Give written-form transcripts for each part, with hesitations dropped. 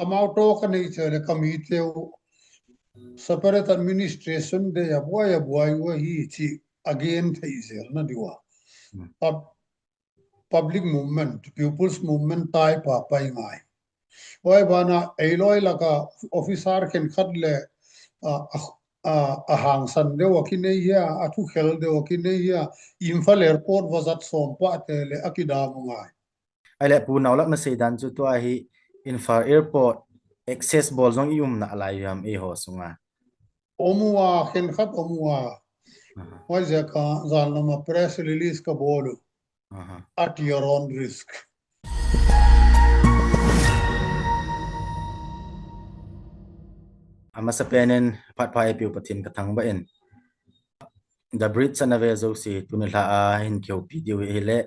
amount to ka nei chele committee separate administration de ya boy wa hi chi again thei zel na diwa public movement people's movement tai pa pai ngai oi bana eiloi laka officer khen khatle a hang san de wakine ya athu khel de wakine ya imphal airport wazat sompa tele akida mungai ale pu Naulak na seidan chu to hi infra airport access bol zong yum na alai yam e ho sunga omua khen khat omua oi zaka zalnama press release ka bolu at your own risk ama sa penen pat pa e piu patin ka thang ba en the bridge and ave zo si tunila a hin kheu pi diu hele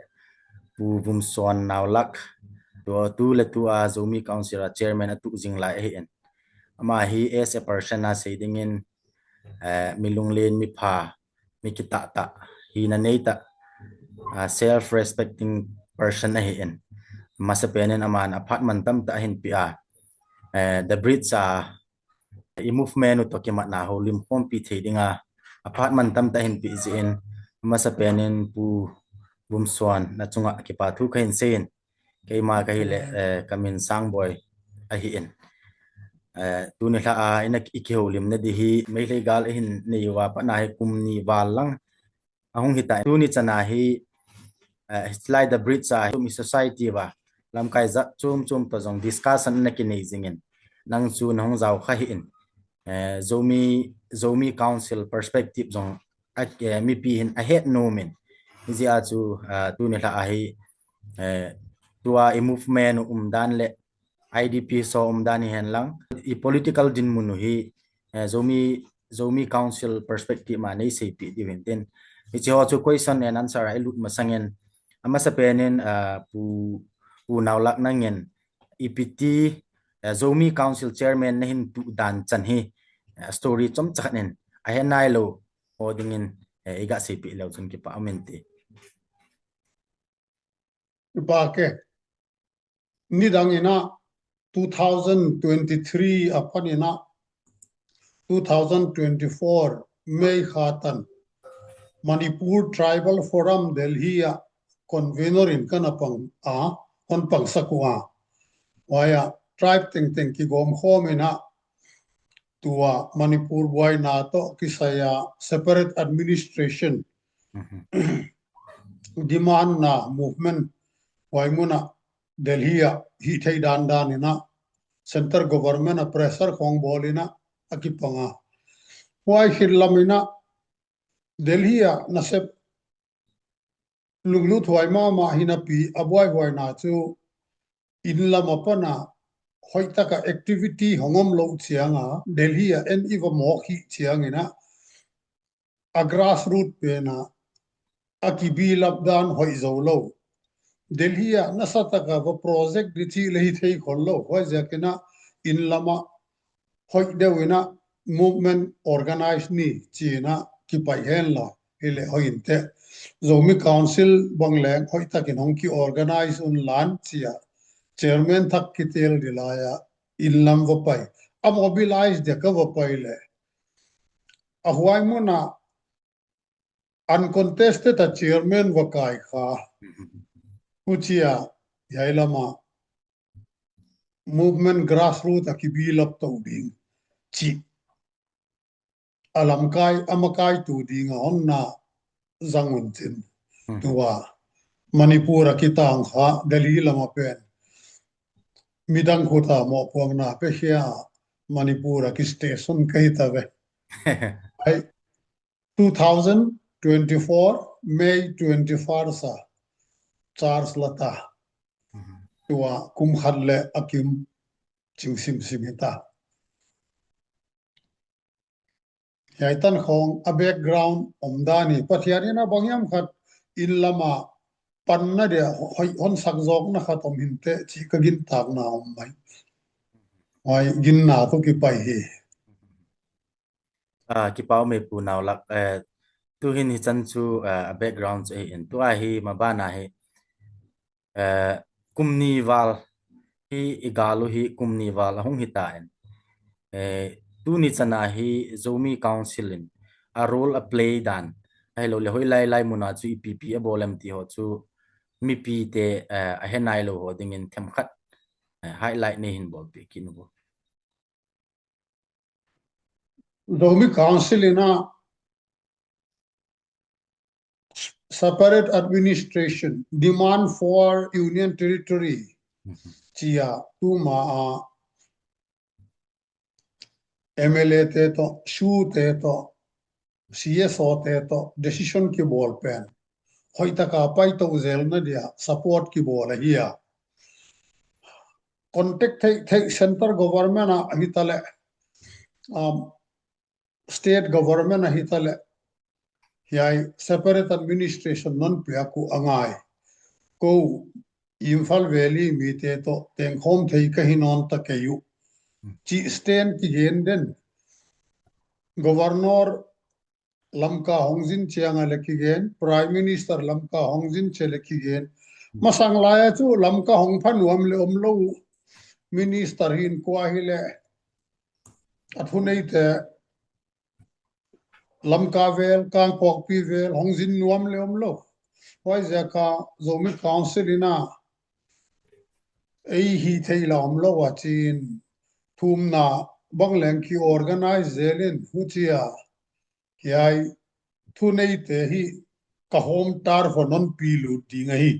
pu Vumsuan Naulak tu le tu a Zomi Council chairman atu jing lai he en ama hi as a person na saying in milung len mi pha mi kita ta hi na nei ta self respecting person na he en masa penen aman apartment tam ta hin pi a the bridge a i movement to ki mat na ho lim khom pi thedinga apartment tam ta hin pi zin masa penen pu Vumsuan na chunga ki pa thu khain sen keima ka hi le kamin sang boy a hi en tu ni hla a ina ikho lim na di hi mai le gal hin nei wa pa na hi kum ni wal lang ahung hi ta tu ni chana hi slide the bridge a mi society wa lam kai za chum to jong discussion na ki nei jingen nang chu nong jaw kha hi in Zomi Council perspective jong mi pi hin a het no men zia chu tu ni hla a hi tua i movement dan le IDP so dan hen lang i political din munu hi Zomi Council perspective ma nei sei pi diventen i chu chu question and answer ai lut masangen ama sa penen pu Naulak nangen EPT Zomi Council chairman na hin tu dan chan hi story chom chanen a hen nai lo odingin iga sei pi lo chun ki pa amente ba ke nidangina 2023 apanina 2024 May khatan Manipur Tribal Forum Delhi convener in kanapang onpang sakwa waya tribe ting ki gom khomina tua Manipur boy na to kisaya separate administration demand na movement waimuna Delhi hi thai dan ina center government a pressure khong bolina akipanga wai hillamina Delhi na sep lunglu thwai ma hina pi abwai boy na chu inlam apana hoitaka activity hongom lo chianga Delhi en iwa mo khi chiangina a grassroot pe na akibi labdan hoi zo lo Delhi nasataka va project dichi lehi thei khollo hoi jakena in lama hoi dewina movement organize ni china ki pai hen la hele hointe Zomi Council bangleng hoi takin hong ki organize un lan chia chairman thak ki tel dilaya in lam va pai a mobilize de ka va pai le a huai mona uncontested a chairman va kai kha Kuchia yailama movement grassroots akibil up to ding chi alamkai amakai tu ding onna zangun tin tua Manipur kitang ha Delhi lama pen midang khota mo puang na pe hia Manipur ki station kai ta ve 2024 May 24 sa Charles Lata tua kum khalle akim chingsim simita yaitan khong a background omdani pathiarina bangyam khat illama panna de hon sakjok na khatom hinte chi kagin tak na mai wai gin na to ki pai hi ki pau me pu Naulak tu hin hi chan chu background e in tu a hi ma ba na hi kumni wal hi igalu hi kumni wal hong hitain tu ni chana hi Zomi Council in a role a play dan hello le hoi lai muna chu EPP a bolam ti ho chu mi pi te a henai lo ho ding in them khat highlight ne hin bol pi kin bo Zomi Council in a separate administration, demand for union territory, chia tuma MLA te to, SHU te to, CSO te to, decision ki ball pen. Hoi taka pai to zel na dia, support ki ball here. Contact take center government hitale, state government hitale, hiai separate administration non piaku angai. Ko Imphal Valley mi te to tengkhom thei ka hinon ta kayu chi stand ki gen den governor lamka hongjin chianga le ki gen prime minister lamka hongjin che le ki gen masang laya chu lamka hongphan wam le omlo minister hin kwa hi le athunei te lamka vel kang pok pi vel hongjin nuam le omlo wai zaka Zomi Council ina ei hi thei la omlo wa chin thum na bangleng ki organize zelin huchia kiai thu nei te hi ka home tar for non pilu ti ngai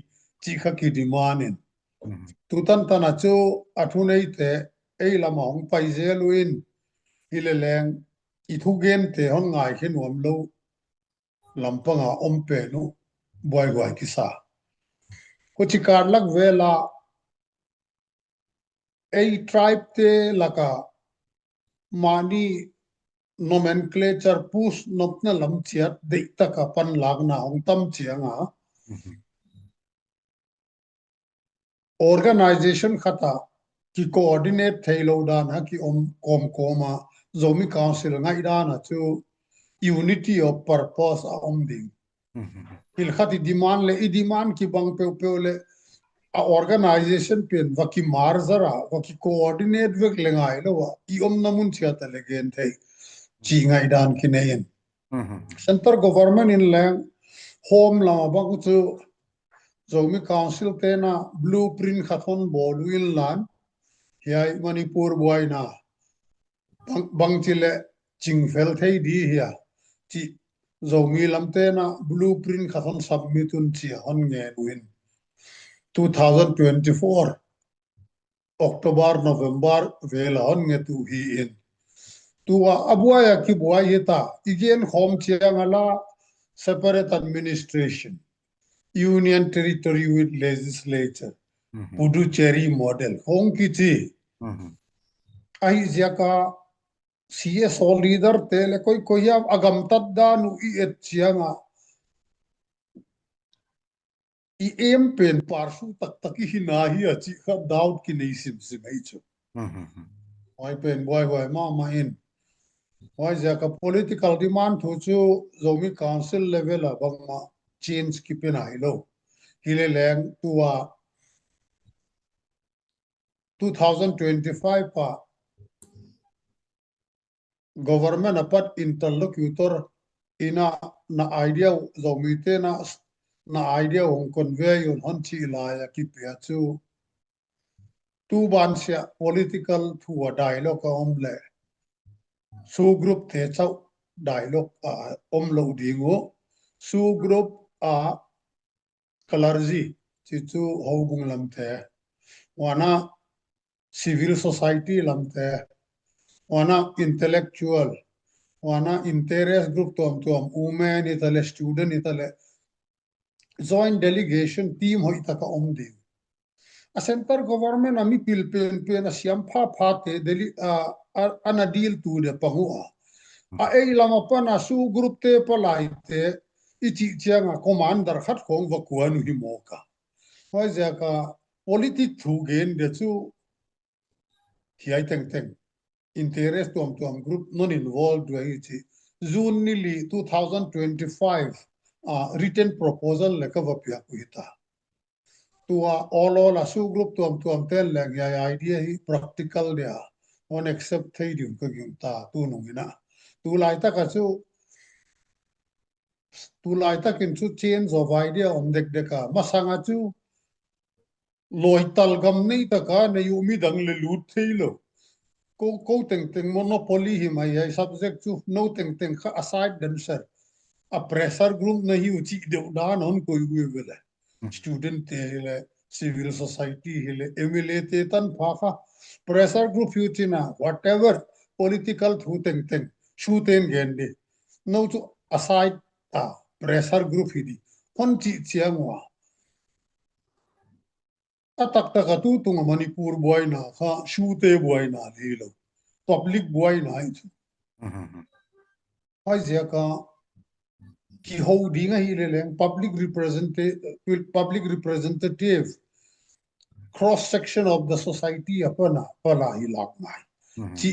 chi kha ki demanin tu tan tan a chu athu nei te ei lama hong pai zeluin hileleng I thu gen te hon ngai khin wam lo lampanga ompe nu boy boy kisa ko chi kar lak vela ei tribe te laka mani nomenclature pus nopna lam chiat de taka pan lagna ong tam chianga organization khata ki coordinate thailo dan ha ki om koma Zomi Council ngai dana chu unity of purpose a om ding il khati demand le I demand ki bang pe le a organization pen waki marzara waki coordinate vek lengai lo wa I om namun chiata le gen thai chi ngai dan ki nein center government in lang home la bang chu Zomi Council te na blueprint khathon bolwin lan hiai Manipur boy na bang chile chingfel thei di hia chi Zomi lamte na blueprint khathon submitun chi hon nge win 2024 October November vela hon nge tu hi in tua abuaya ki buai hita igen home chiang ala separate administration union territory with legislature Puducherry model hong kiti ai ziaka CSO leader tele koi ya agam tat da nu I et chianga I em pen parsu tak hi na hi achi kha doubt ki nei sim ai chu ai pen boy ma in why zaka political demand thu chu Zomi Council level abangma change ki pen ai lo hile leng tua 2025 pa government apat interlocutor ina na idea Zomite na idea hong convey on hon chi la ya ki pia chu tu ban sia political thua dialogue omle su group the chau dialogue om lo dingo su group a clergy chi chu hobung lam the wana civil society lam the wana intellectual wana interest group tom women itale student itale joint delegation team hoi taka omdi a center government ami pil pen a siam pha te deli ana deal tu de pangua a ei lama pana su group te palai te ichi chianga commander khat khong wa kuanu hi moka hoi jaka politic thu gen de chu hiai teng interest tom group non involved wa ichi June nili 2025 written proposal leka wapya kuita tua all asu group tuam tel leng ya idea hi practical dia on accept thei dim ka gyum ta tu nungina tu lai ta ka chu tu lai ta kin chu change of idea om dek deka masanga chu loi tal gam nei ta ka ne yu mi dang le lut thei lo ko teng monopoly hi mai ai subject chu no teng kha aside dan sir a pressure group nahi uchi de da non koi gue vele student te hele civil society hele MLA te tan pha kha pressure group yutina whatever political thu teng shu ten gende no chu aside a pressure group hi di kon chi chiangwa atak ta tu tunga manipur boy na kha shu te boy na lilo public boy na hai je ka ki holding a hileleng public representative cross section of the society apana pala hilak mai chi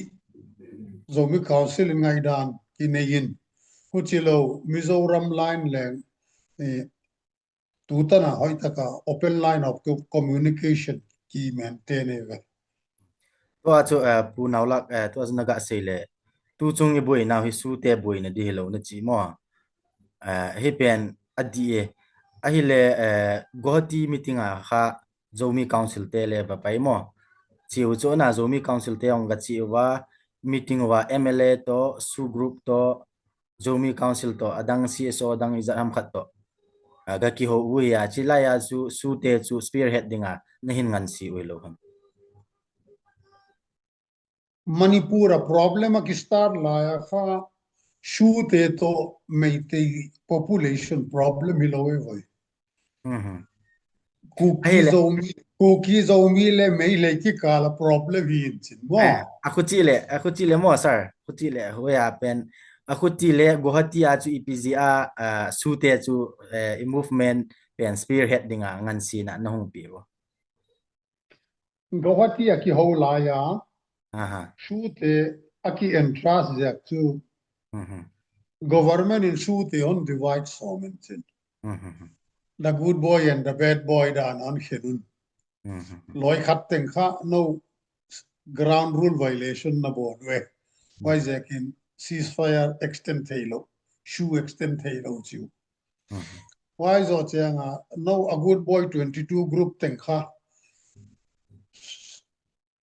Zomi Council ngai dan kineyin kuchilo Mizoram line leng tutana hoitaka open line of communication ki maintain eve to chu pu Naulak to naga sele tu chung i boi now hi su te boi na di lo na chi mo hi pen adi a hi le gohati meeting a kha Zomi Council te le ba pai mo chiu chu na Zomi Council te ong ga chi wa meeting wa MLA to su group to Zomi Council to adang CSO adang izam khat to ga ki ho u ya chi la ya su te chu spearhead dinga na hin ngan si oi lo ham Manipura problem ki start la ya kha shu te to meite population problem hilowe voi Kuki zomi le mei le ki kala problem hi chin mo aku chile mo sir aku chile ho ya pen aku chile gohati a chu ipg a su te chu movement pen spearhead dinga ngan si na na hung pi bo Gawati aki ho la ya aha shu te aki entrust jak chu government in shu te on divide so men chin the good boy and the bad boy da non khenun loi khat teng kha no ground rule violation na board we why jakin ceasefire extend thailo shu extend thailo chu why zo changa no a good boy 22 group teng kha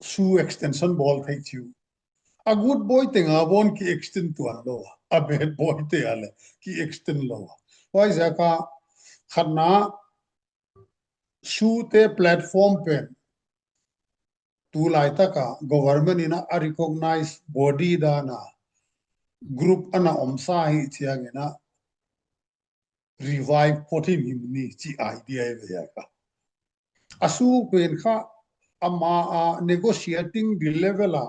shu extension ball thai chu a good boy teng a bon ki extend to lo a bad boy te ale ki extend lo why jaka khana shu te platform pe tu lai taka government ina a recognize body da na group ana omsa hi chiang ina revive potin himni chi idea ve ka asu pen kha ama a negotiating the level a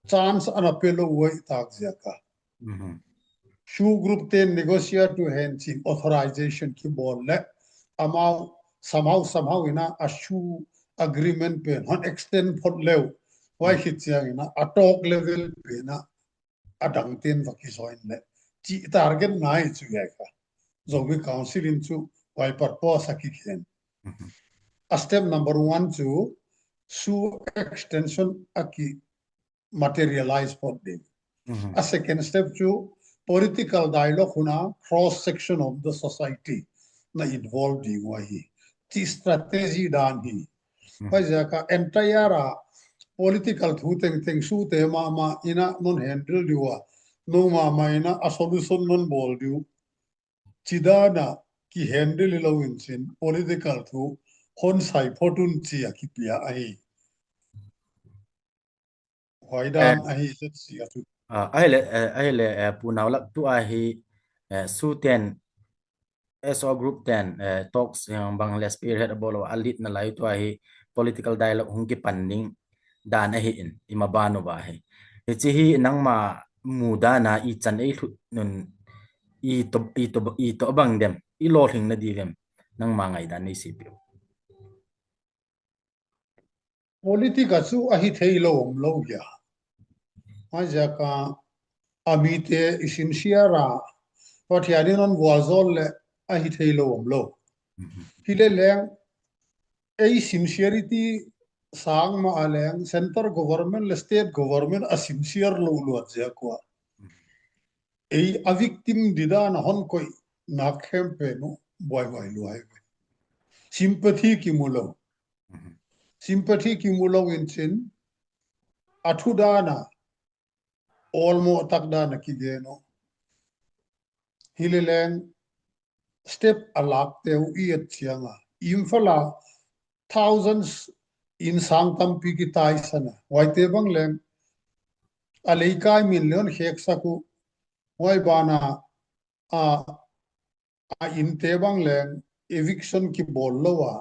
chance ana pelo wai tak jaka shu group te negotiate to hand chin authorization ki bol le ama somehow ina ashu agreement pe on extend for lew why hit chiang ina a talk level pe na adang ten vakisoin le chi target nai chu ya ka Zomi Council in chu why purpose akikhen a step number 1 chu su extension aki materialize for them a second step chu political dialogue huna cross section of the society na involved hi wahi chi strategy dan hi why jaka entire political thu teng su te ma ina non handle diwa no ma ina a solution non bol diu chidana ki handle lo in sin political thu hon sai photun chi akipia ai hoidan ai set si atu ai le pu Naulak tu a hi su ten SO group 10 talks yang Bangladesh spearhead bolo alit na lai to hi political dialogue hung ki panding dan hi in imabano ba hi chi hi nang ma muda na I chan ei thu nun i to bang dem I lo hing na di dem nang ma ngai dan ni si pi politika chu a hi theilo lo ya ma jaka amite isinsiara pathiani non wazol le a hi theilo lo hile leng a sincerity sang ma aleng center government le state government a sincere lo lo ja kwa a victim dida na hon koi na kempe no boy boy lo ai sympathy ki mulo in chin athudana olmo takdana ki geno hileleng step alak te iet chianga imfala thousands in sangtam pi ki taisana waite bangleng aleikai million heksaku wai bana a in te bangleng eviction ki bollowa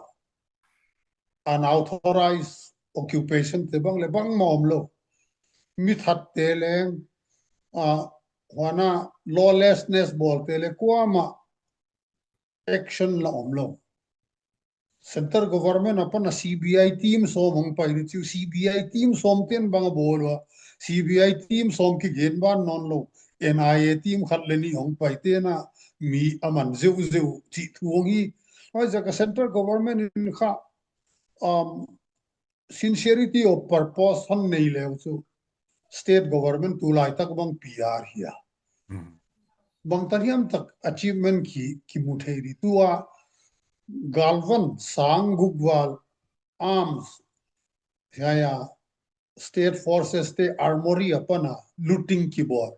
unauthorized occupation te bangle bang momlo mithat te leng wana lawlessness bolte le kuama action la omlo center government upon a CBI team so mong pai ri chu CBI team som ten bang bolwa CBI team som ki gen ban non lo NIA team khat le ni hong pai te na mi aman zeu zeu chi thuongi oi jaka center government in kha sincerity of purpose han nei le chu state government tu lai tak bang PR hiya bang tariam tak achievement ki muthei tua galvan sang gugwal arms ya state forces te armory apana looting ki bor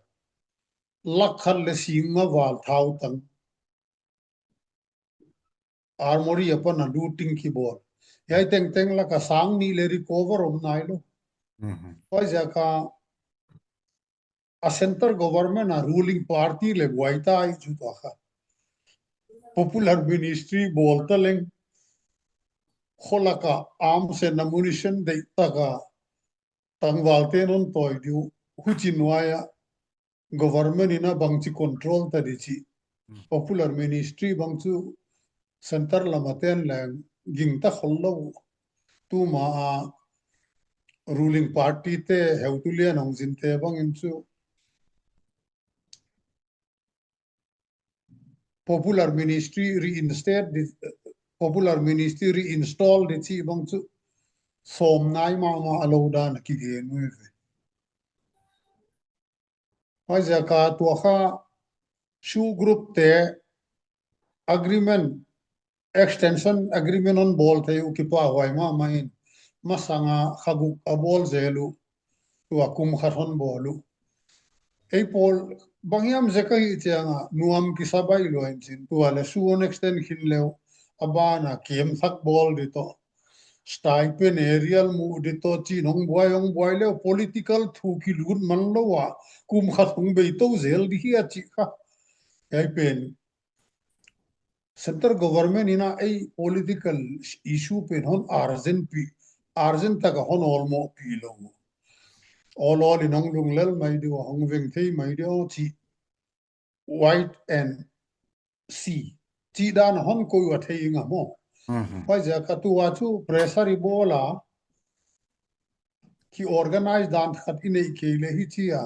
lakhal le singa wal thau tang armory apana looting ki bor yai teng la ka sang ni le recover om nai lo oi jaka a center government a ruling party le guaita ai chu to kha popular ministry bolta leng kholaka arms and ammunition de taka tangwalte non toy du huchinwaya government ina bangchi control ta dichi popular ministry bangchu center lamaten lang gingta khollo tu ma ruling party te heutulian ongzin te bang inchu popular ministry reinstate popular ministry reinstall dichi bangchu som nai ma aloda na ki ge nu Jaka tuaha shoe group te agreement extension agreement on ball te ukipa waima main masanga khagu abol zelu tuakum khathon bolu ei pol bangyam zekai tianga nuam ki sabai loin chin tuale suon extension leo abana kem thak bol dito stipend aerial mu dito chi nong boy leo political thu ki lut man lo wa kum khathung be to zel di hi chi kha ei pen center government ina a political issue pe hon arzen tak hon olmo pilo all inong lunglel mai di hong veng thei mai di chi white and sea chi dan hon ko wa thei nga mo pai ja ka tu wa chu pressure bola ki organize dan khat inei ke le hi chi a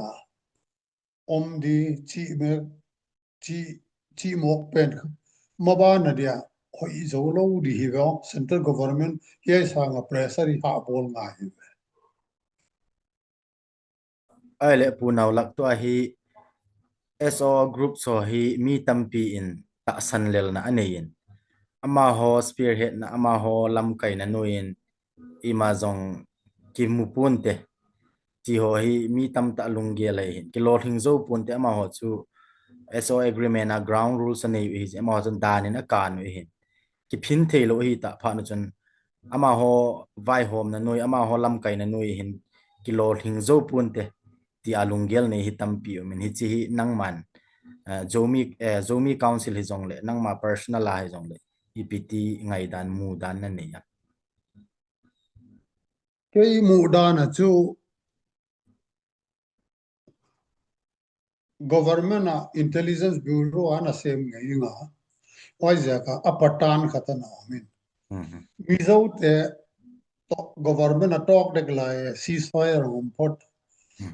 om di chi me chi mok pen maba na dia hoi zo lo di hi go central government ye sang a pressure ha bol nga hi ai le pu Naulak to hi SO group so hi mi tampi in ta san lel na anein ama ho spearhead na ama ho lam kai na nuin ima zong ki mu punte chi ho hi mi tam ta lungge le hin ki lo thing zo punte ama ho chu SO agreement na ground rules ane hi ama chon dan in a kan wi hin ki phin thei lo hi ta pha na chon ama ho vai hom na nui ama ho lam kai na nui hin ki lo thing zo punte ti alungel ne hi tampi min hi chi nangman Zomi Council hi zong le nangma personal la hi zong le EPT ngai dan mu dan na ne ya ke mu dan chu government intelligence bureau ana sem ngai nga wai ja ka apatan khatana min mizo te government a talk de glai ceasefire on pot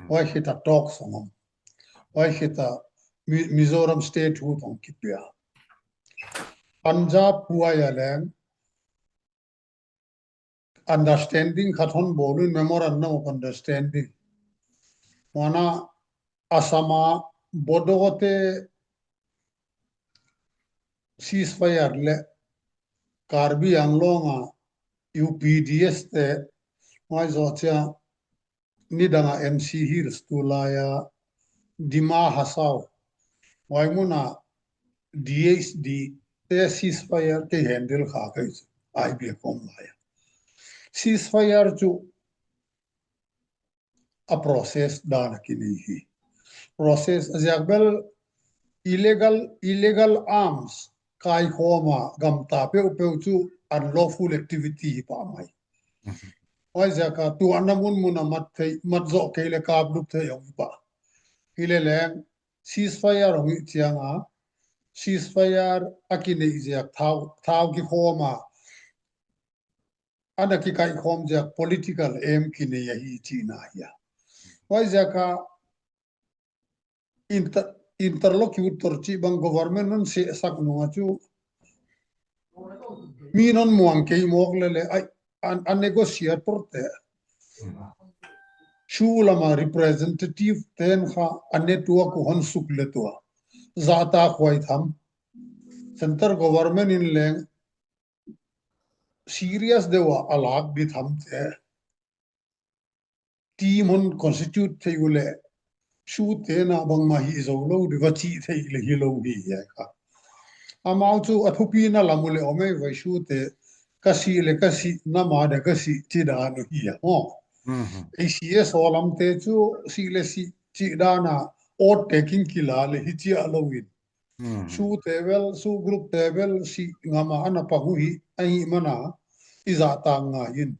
wai hita talk songom wai hita Mizoram state hu tong kipya Punjab puaya lang understanding khathon bolun memorandum of understanding wana asama bodogote ceasefire le karbi anglonga UPDS te mai zotia nidanga MC Hills tulaya dima hasaw waimuna DHD te ceasefire te handle kha kai IB kom laya ceasefire chu a process dana kini hi process ajakbel illegal arms kai khoma gamta pe upe chu unlawful activity pa mai oi jaka tu anamun muna mat zo kele kab lup the yong pa ile leng ceasefire ngi chianga ceasefire akine ijak thau ki khoma ana ki kai khom jak political aim kine ya hi china ya oi jaka interlocutor chi bang government nun se sak no chu mi non muang ke mok le ai an negotiator te shulama representative ten kha anetua ko hon suk le to zata khoi tham center government in leng serious dewa alag bi tham te team on constitute theule shu te na bang ma hi zo lo de vachi thei le hi lo hi ya kha amau chu athupi na lamule ome vai shu te kasi na ma de kasi chi da no hi ya ho ACS olam te chu si le si chi da na or taking kila le hi chi alowin su tebel su group tebel si ngama ana pahu hi ai mana iza ta nga yin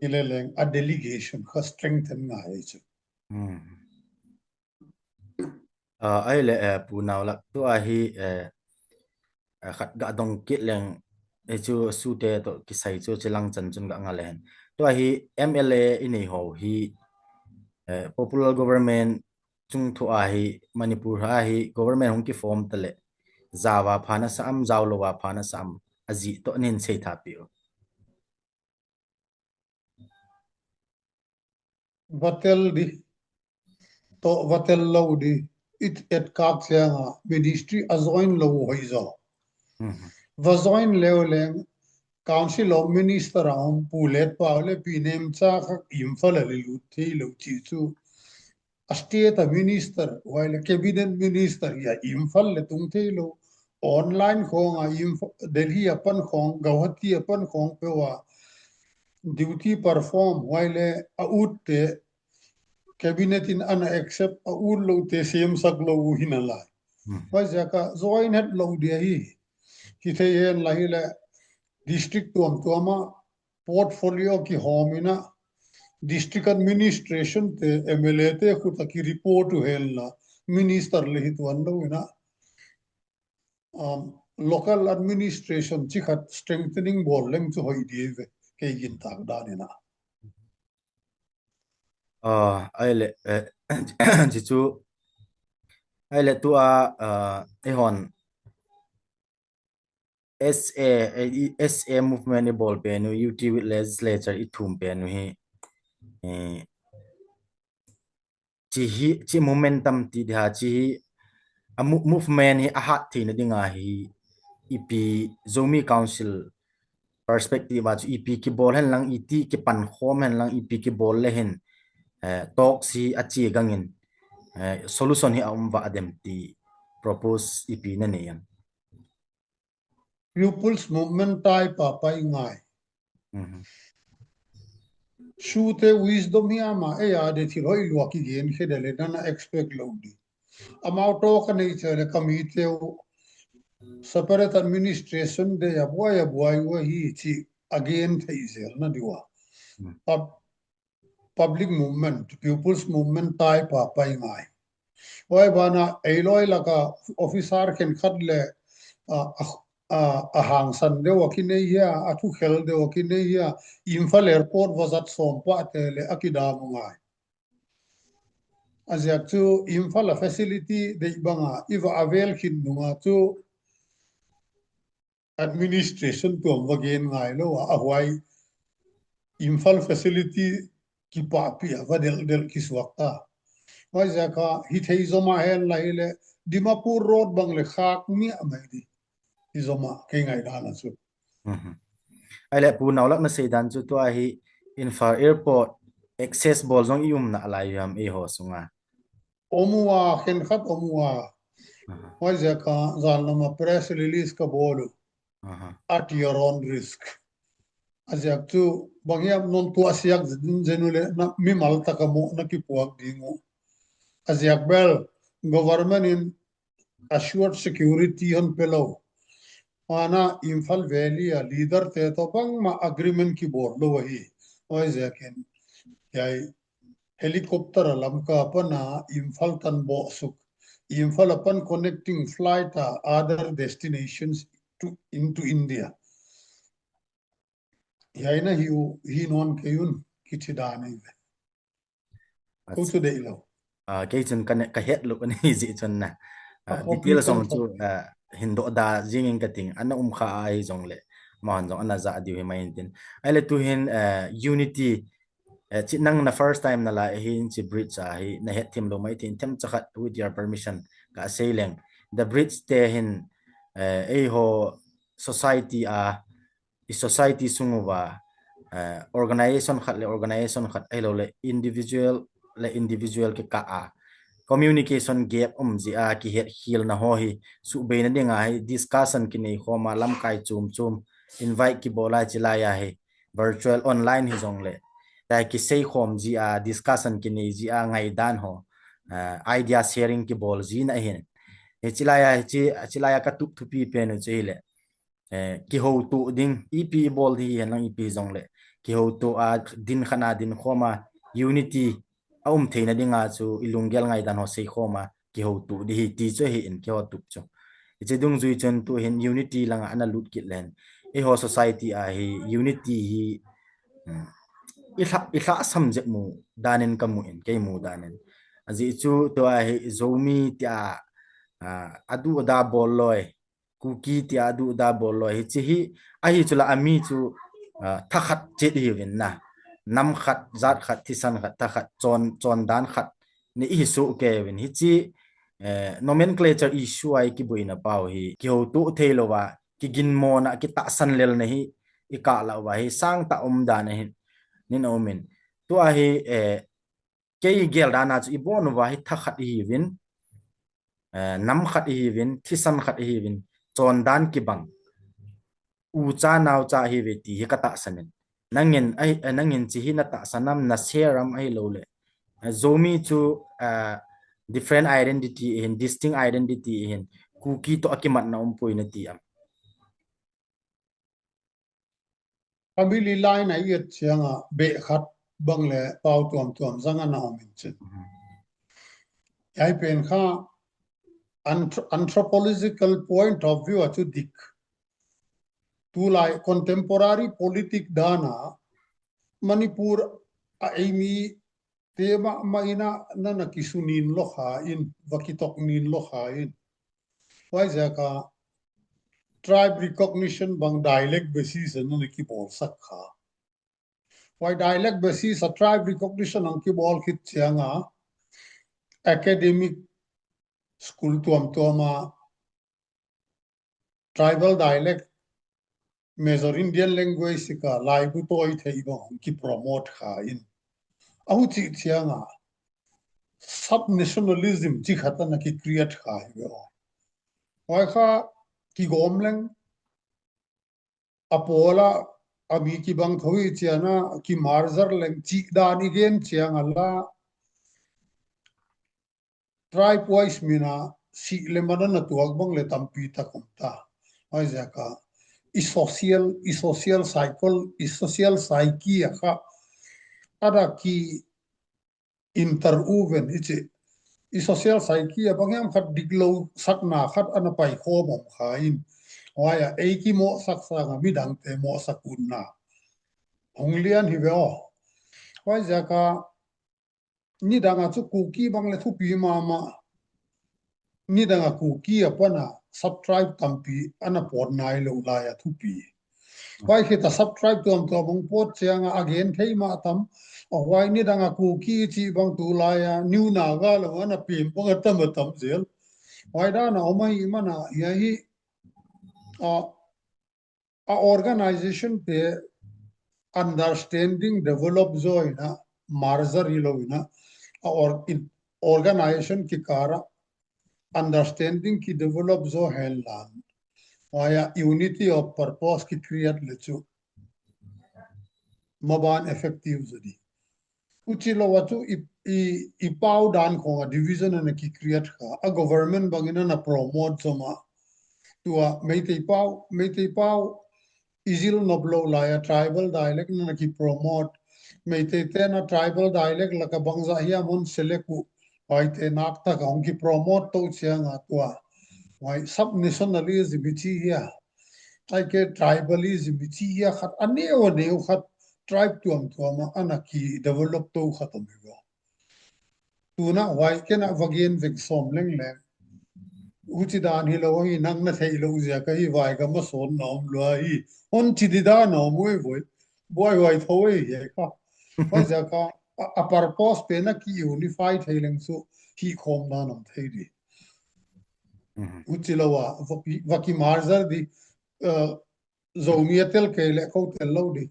ileleng a delegation ka strengthen nga ai chu ai le pu Naulak tu a hi khat ga dong kit leng e chu su te to ki sai chu chilang chan chun ga nga len tu a hi MLA ini ho hi popular government chung thu a hi Manipur ha hi government hong ki form tale zawa phana sam zawlowa phana sam aji to nin sei tha pi vatel di to vatel lo di it et kak changa ministry azoin lo hoi zo vazoin leng council of minister am pulet paule pinem cha khak imphal le lu thi lo chi chu state minister while cabinet minister ya imphal le tung thi lo online khong a Delhi apan khong Guwahati apan khong pe wa duty perform while a ut te cabinet in an accept a ut lo te same sak lo hinala wa jaka join het lo dia hi ki the yen la hi le district tuama portfolio ki homina district administration te MLA te khuta ki report helna minister le hi tuan lo ina local administration chi khat strengthening bol leng chu hoi di ve ke yin tak danina ai le ji chu ai le tu a e hon SA movement e bol pe nu UT with legislature I thum pe nu hi chi momentum ti da chi a movement hi a hat thi na dinga hi EP Zomi Council perspective ba EP ki bol hen lang IT ki pan khom hen lang EP ki bol le hen talk si achi gangin solution hi va adem ti propose EP na ne yan pupils movement tai pa pai ngai shute wisdom hi ama e ya de thi roi lo ki gen khedele na expect lo di amount to ka nei chere committee separate administration de ya boy wa hi chi again thei zel na diwa public movement pupils movement tai pa pai ngai oi bana eiloi laka officer ken khatle a hang san de wakine ya athu khel de wakine ya Imphal airport wazat sompa tele akida mungai azyak chu Imphal facility de banga iwa avel khin nunga chu administration to wagain ngai lo a hwai Imphal facility ki pa pi va del ki suakta wai zaka hi thei zoma hen lai le Dimapur road bang le khak mi amai di hi zoma ke ngai dana chu ai le pu Naulak na sei dan chu to a hi infar airport access bol zong yum na lai yam e ho sunga omua khen khat omua wai zaka zan lama press release ka bolu at your own risk azak chu bangyam non tu asiak jenule na mi mal takamo na ki puak dingu azak bel government in assured security on pelo ana Imphal Valley a leader te to bang ma agreement ki bor lo wahi oi zaken yai helicopter lamka pana Imphal tan bo suk Imphal upon connecting flight other destinations into India yai na hi non kayun kichidani ko to de lo cái chân cái hết lúc này gì chân nè a copy detail kan xong chú hình độ đa riêng cái tiếng anh khá ai giống lệ mà anh giống anh za điều mà tin ai lệ tu hin unity chỉ năng na first time na lại hin chỉ bridge hi na hết team lo mai tin thêm chắc with your permission cả sailing the bridge te hin ai ho society society sunguwa organization khat ai lo le individual ke ka communication gap ji a ki het hil na ho hi su be na dinga hi discussion ki nei khoma lam kai chum invite ki bola chila ya hi virtual online hi jong le ta ki sei khom ji a discussion ki nei ji a ngai dan ho idea sharing ki bol ji na hin he chila ya ka tup thupi pe no chi le ki ho tu ding ep bol hi lang ep jong le ki ho tu a din khana din khoma unity theina dinga chu ilunggel ngai dan ho sei khoma ki ho tu di hi ti che hi in ki ho tu chu che dung zui chen tu hin unity langa ana lut kit len e ho society a hi unity hi i tha subject mu danin kamu in ke mu danin azi chu to a hi zomi tia adu da boloi kuki tia adu da boloi hi chi hi a hi chula ami chu thakhat che hi win na nam khat zat khat thisan khat ta khat chon dan khat ni hi su ke win hi chi nomenclature issue ai ki buina pau hi ki ho tu thelo wa ki gin mo na ki ta san lel na hi i ka la wa hi sang ta da na hi ni no min tu a hi ke gel da na chu i bon wa hi tha khat hi win nam khat hi win thisan khat hi win chon dan ki bang u cha naw cha hi ve ti hi ka ta sanin nangin chi hi na ta sanam na seram ai lo le zomi chu different identity in distinct identity in kuki to akimat na umpoi na ti am family line ai yet chianga be khat bang le pau tuam zanga na omin chen ai pen kha anthropological point of view achu dik tu lai contemporary politic dana Manipur aimi tema maina na kisunin lo kha in vakitok nin lo kha in wai zaka tribe recognition bang dialect basis na ki bol sak kha why dialect basis a tribe recognition ang ki bol khit chianga academic school tuama tribal dialect major Indian language ka lai bu toi thei ba ki promote kha in ahu chi chianga sub nationalism chi khata na ki create kha hi why kha ki gomleng apola ami ki bang thui chiana ki marzer leng chi dan igen chianga la tribe wise mina si le manana tuak bang le tampi ta kumta ai zaka social psyche aka ada ki interwoven ichi social psyche abangam khat diglo sakna khat ana pai khomom khain waya eiki mo saksa nga midang te mo sakunna honglian hiweo wai zaka ni danga chu kuki bang le thu pi ma ni danga kuki apana subtribe tampi ana por nai lo la ya thu pi why khi ta subscribe to bang pot chiang again thei ma tam why ni danga cookie chi bang tu la ya new na ga lo na pim bang tam zel why da na omai mana ya hi a organization pe understanding develop zo ina marzer hilo ina or organization ki kara understanding ki develop zo helan via unity of purpose ki create lechu maban effective zodi uchilo watu I pau dan ko division na ki create ka a government bangina na promote zoma tua meitei pau Izil noblo laya tribal dialect na ki promote meite te na tribal dialect la ka bangza hiya mon seleku waite nakta ka ki promote to chianga tua wai sub nationalism bichi hiya ai ke tribalism bichi hiya khat ane o ne khat tribe tuam tuama anaki develop to khatam higo tuna wai ke na vagien vek som leng leng uchi dan hi lo hi nang na thei lo zia ka hi vai ka ma son nom lo hi on chi di da no moi voi boy thoi ye ka vai zia ka a purpose pe na ki unify thei leng su hi khom na nam thei di uchi lo wa vaki marzar di zomi tel ke le ko tel lo di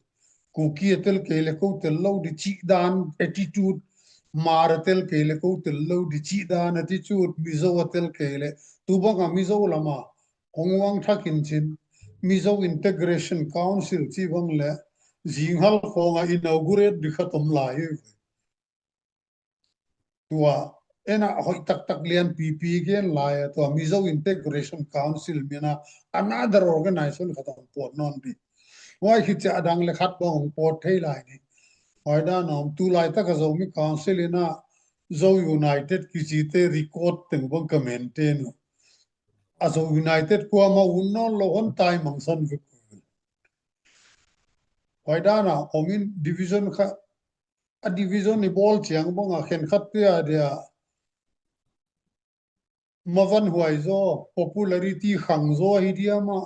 kuki tel ke le ko tel lo di chi dan attitude maratel ke le ko tel lo di chi dan attitude mizo tel ke le tu banga mizo lama ongwang thakin chin mizo integration council chi bang le jinghal khonga inaugurate di khatom lai tua ena hoi tak lian pp gen lai tua mizo integration council mina another organization khatom pot non di why khi cha dang le khat bang pot thei lai ni why da nom tu lai ta ka zomi council ina zo united ki jite record teng bang ka maintain aso united ko ma unno lo on time mang san vi why da na omin division kha a division ni ball chiang bang a khen khat te a dia mavan huai zo popularity khang zo hi dia ma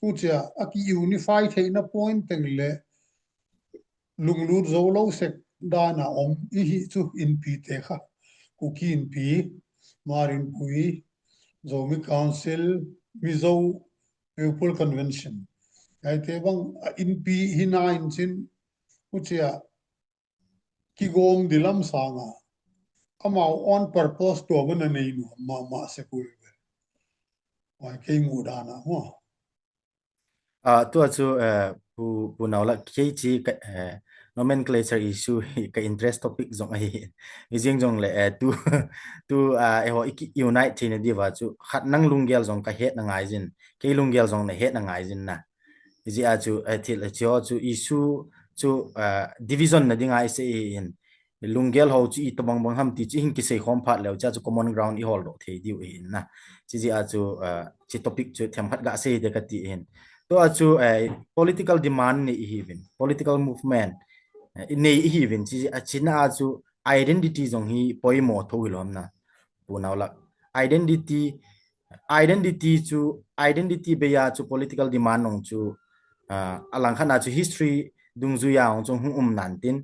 ucha aki unify theina point teng le lunglur zo lo sek dana om I hi chu in pi te kha kuki in pi marin pui zomi council mizo people convention ai te bang in pi hina in chin uchia ki gom dilam sanga ama on purpose to bana nei no ma se ku wai ke mu dana ho tua chu pu Naulak ke chi nomenclature issue ka interest topic zong ai izing jong le tu e ho unite thina diwa chu khat nang lunggel jong ka het na ngai jin ke lunggel jong na het na ngai jin na izi a chu thil chu issue chu division na dinga se in lunggel ho chu I tabang bang ham ti chi hin ki sei khom phat lew cha chu common ground I hol do thei diu in na chi a chu chi topic chu them khat ga se de ka ti in to chu political demand ni hivin political movement nei hivin chi china chu identity jong hi poimo thoilom na punaula identity be ya chu political demand nong chu alang khana chu history dungzu ya ong chung nan tin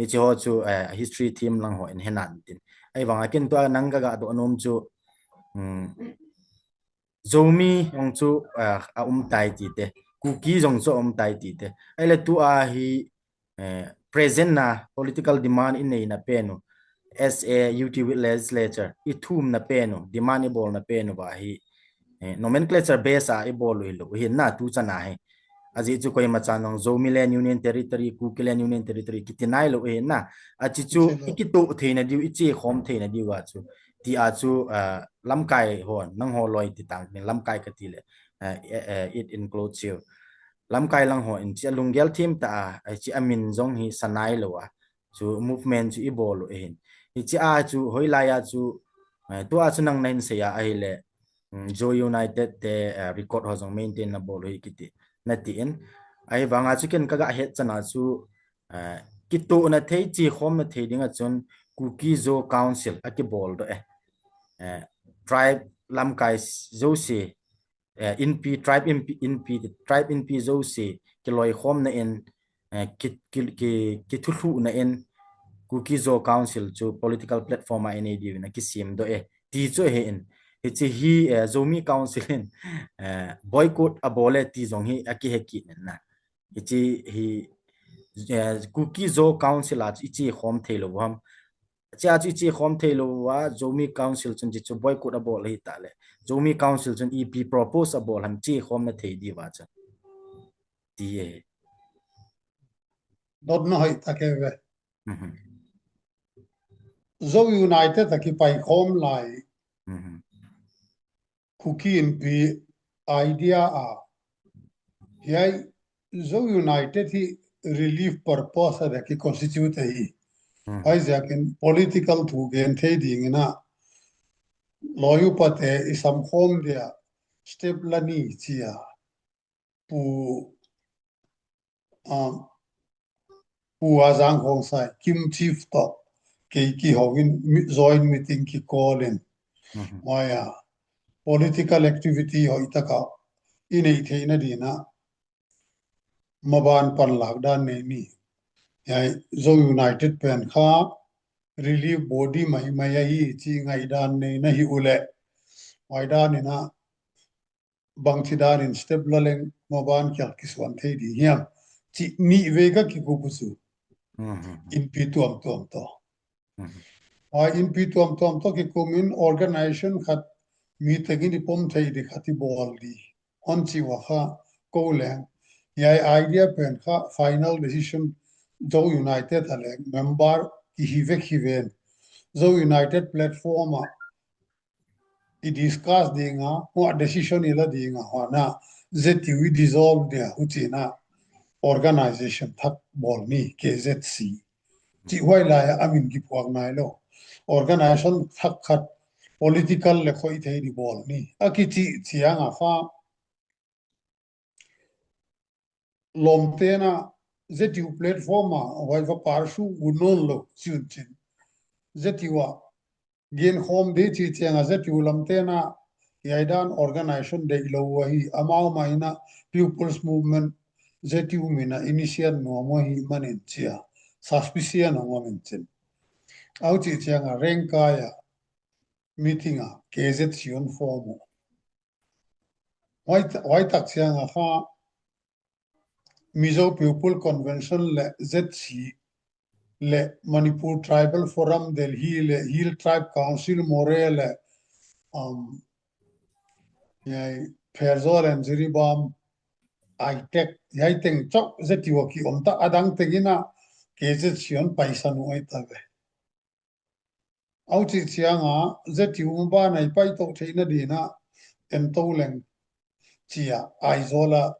e chu chu history theme lang ho in henan tin ai wanga ken to nang ga do nom chu zomi ong chu a tai ti te cookie jong chu tai ti te ai le tu a hi present na political demand in nei na penu as a UT legislature I thum na penu demand bol na penu ba hi nomenclature base a bol lo hi na tu chana hai aji chu koi macha nong zomilen union territory kukilen union territory kitinai lo e na achi chu ikito theina diu ichi khom theina diu wa chu ti a chu lamkai hon nang ho loi ti tang ni lamkai ka ti le it includes you lamkai lang ho in chi lunggel team ta chi amin jong hi sanai lo wa chu movement chu I bol lo e chi a chu hoila ya chu tu a chu nang nain se ya ai le jo united te record ho jong maintain na bol hi kiti na tin ai wanga chicken kaga het chana chu kitu na thei chi khom na thei dinga chun cookie zo council aki bol do tribe lamkai zo si in pi tribe in pi zo si ki loi khom na in ki thu na in cookie zo council chu political platform a nei di na ki sim do ti cho he in chi hi zomi council in boycott abole ti zong hi aki he ki na chi hi cookie zo council a chi khom thelo ham cha chi khom thelo wa zomi council chun chi boycott abole hi ta le zomi council chun ep propose abol ham chi khom na thei di wa cha ti e dot na hai takeve zo united taki pai khom lai cookie in pi idea a yai zo united hi relief purpose da ki constitute hi ai zakin political thu gen thei ding na loyu pate isam khom dia step lani chia pu azang hong sai kim chief to ke ki hogin join meeting ki call in maya political activity hoi taka inei theina dina maban pan lakdan ne ni yai zo united pen kha relief body mai mai hi chi ngai dan ne na hi ule wai dan na bangchidan in step laleng maban kya kiswan thei di hiam chi ni vega ki ku pusu in pi tuam tuam to in pi tuam tuam to ki kumin organization khat mi tagini pom thei di khati bol di on chi wa kha ko leng yai idea pen kha final decision zo united ale member ki hivek hiven zo united platform I discuss dinga what decision ila dinga hona zeti we dissolve dia hutina organization thak bolni KZC chi waila ya amin ki puak nai lo organization thak khat political le khoi thei di bolni akichi chianga fa lomtena zeti platform wai va parshu unon lo chunchin zeti wa gen home de chi chianga zeti ulamtena yaidan organization de ilowahi amau maina people's movement zeti umina initial no mohi manin chia suspicion no momentin au chi chianga renkaya meetinga KZ sion form wai tak chianga ha Mizo People Convention le ZC le Manipur Tribal Forum Delhi le Hill Tribe Council Morale Perzol and Ziribam I-Tech Yaiting Chok Zetiwaki Omta Adang Tegina KZ Sion Paisanu Aitave Auchi Chianga Zetiumba Naipai Tina Dina Entoleng Chia Aizola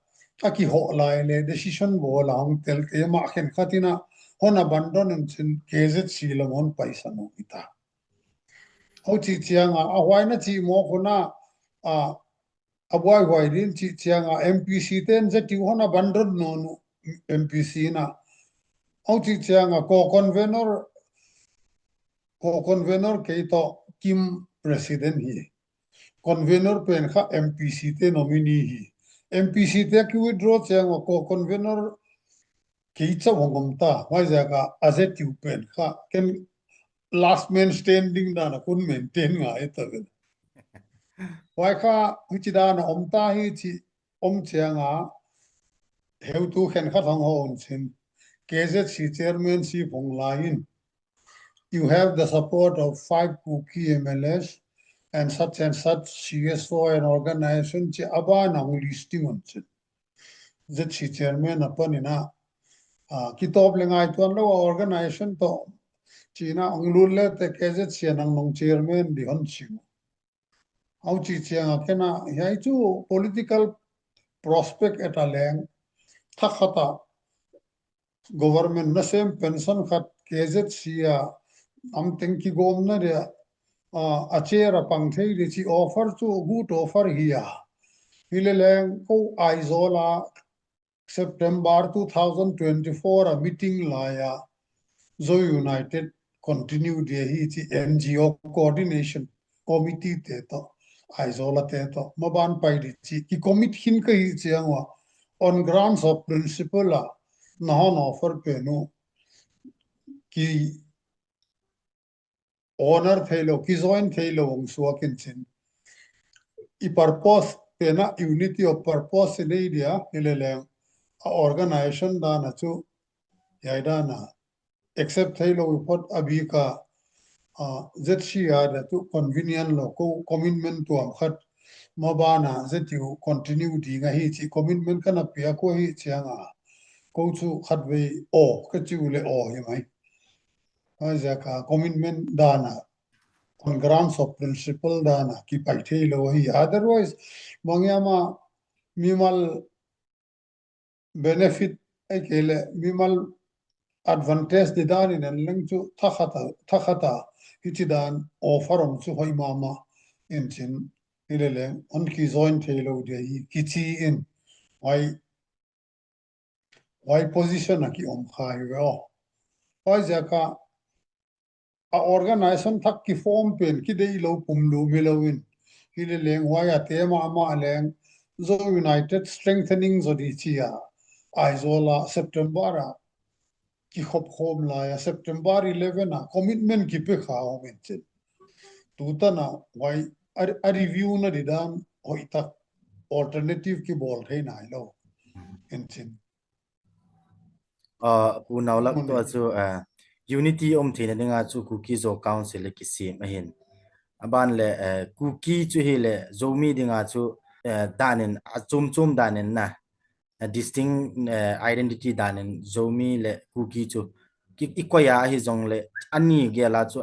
Aki Hotline decision ball on Tel Kema Ken Katina on abandon and KZ Silamon Paisanu Ita Auchi Chianga Awaina Chi Mokona a boy why didn't chianga MPC then that you wanna abandon no MPC na auchi chianga co-convenor keito Kim president hi convenor pen kha MPC te nominee hi MPC te ki withdraw chianga co-convenor keitsa wongomta why jaga azetu pen kha ken last man standing na kun maintain nga etavel why kha huchidana omta hi chi chianga heu tu khen kha thang ho chin KZC chairman si phong lain you have the support of 5 key MLAs and such CSO and organization chi aba na listing on chin ZC chairman apanina kitop lengai ton lo organization to china anglule te KZC nang nong chairman di hon chim au chi chianga kena yai chu political prospect at a lang thakata government na same pension khat KZC am tenki gomna re achera pangthei ri chi offer chu good offer hiya hileleng ko aizola September 2024 a meeting laya zo united continue de hi chi NGO coordination committee te to aizola te to maban pai ri chi ki commit hin ka hi chiangwa on grounds of principle la na hon offer pe no ki honor thailo ki join thailo ong suakin chin I purpose te na unity of purpose in idea ilele a organization da na chu yaida na except thailo report abika ZCR da tu convenient lo ko commitment to am khat mabana ZTU continue di nga hi chi commitment kana pia ko hi chianga ko chu khat ve o ka chu le o hi mai ha ka commitment dana on grounds of principle dana ki pai the lo hi otherwise mangyama mimal benefit ekele mimal advantage de dan in leng chu thakata kitidan offer om chu hoi mama in chin ilele on ki join thelo de kichi in why position ki om khai ro oi jaka a organization thak ki form pen ki dei lo pum lu milowin ilele why ate ma leng zo united strengthening zo di chia aizola september ki khop khom la ya September 11 commitment ki pe kha o men che tu ta na why a review na didan hoi tak alternative ki bol the na lo en chin pu Naulak to chu unity thina dinga chu cookie zo council ki sim a hin aban le cookie chu hi le zomi dinga chu danin chum danin na distinct identity danin zomi le cookie chu ki ikoya hi zong le ani gela chu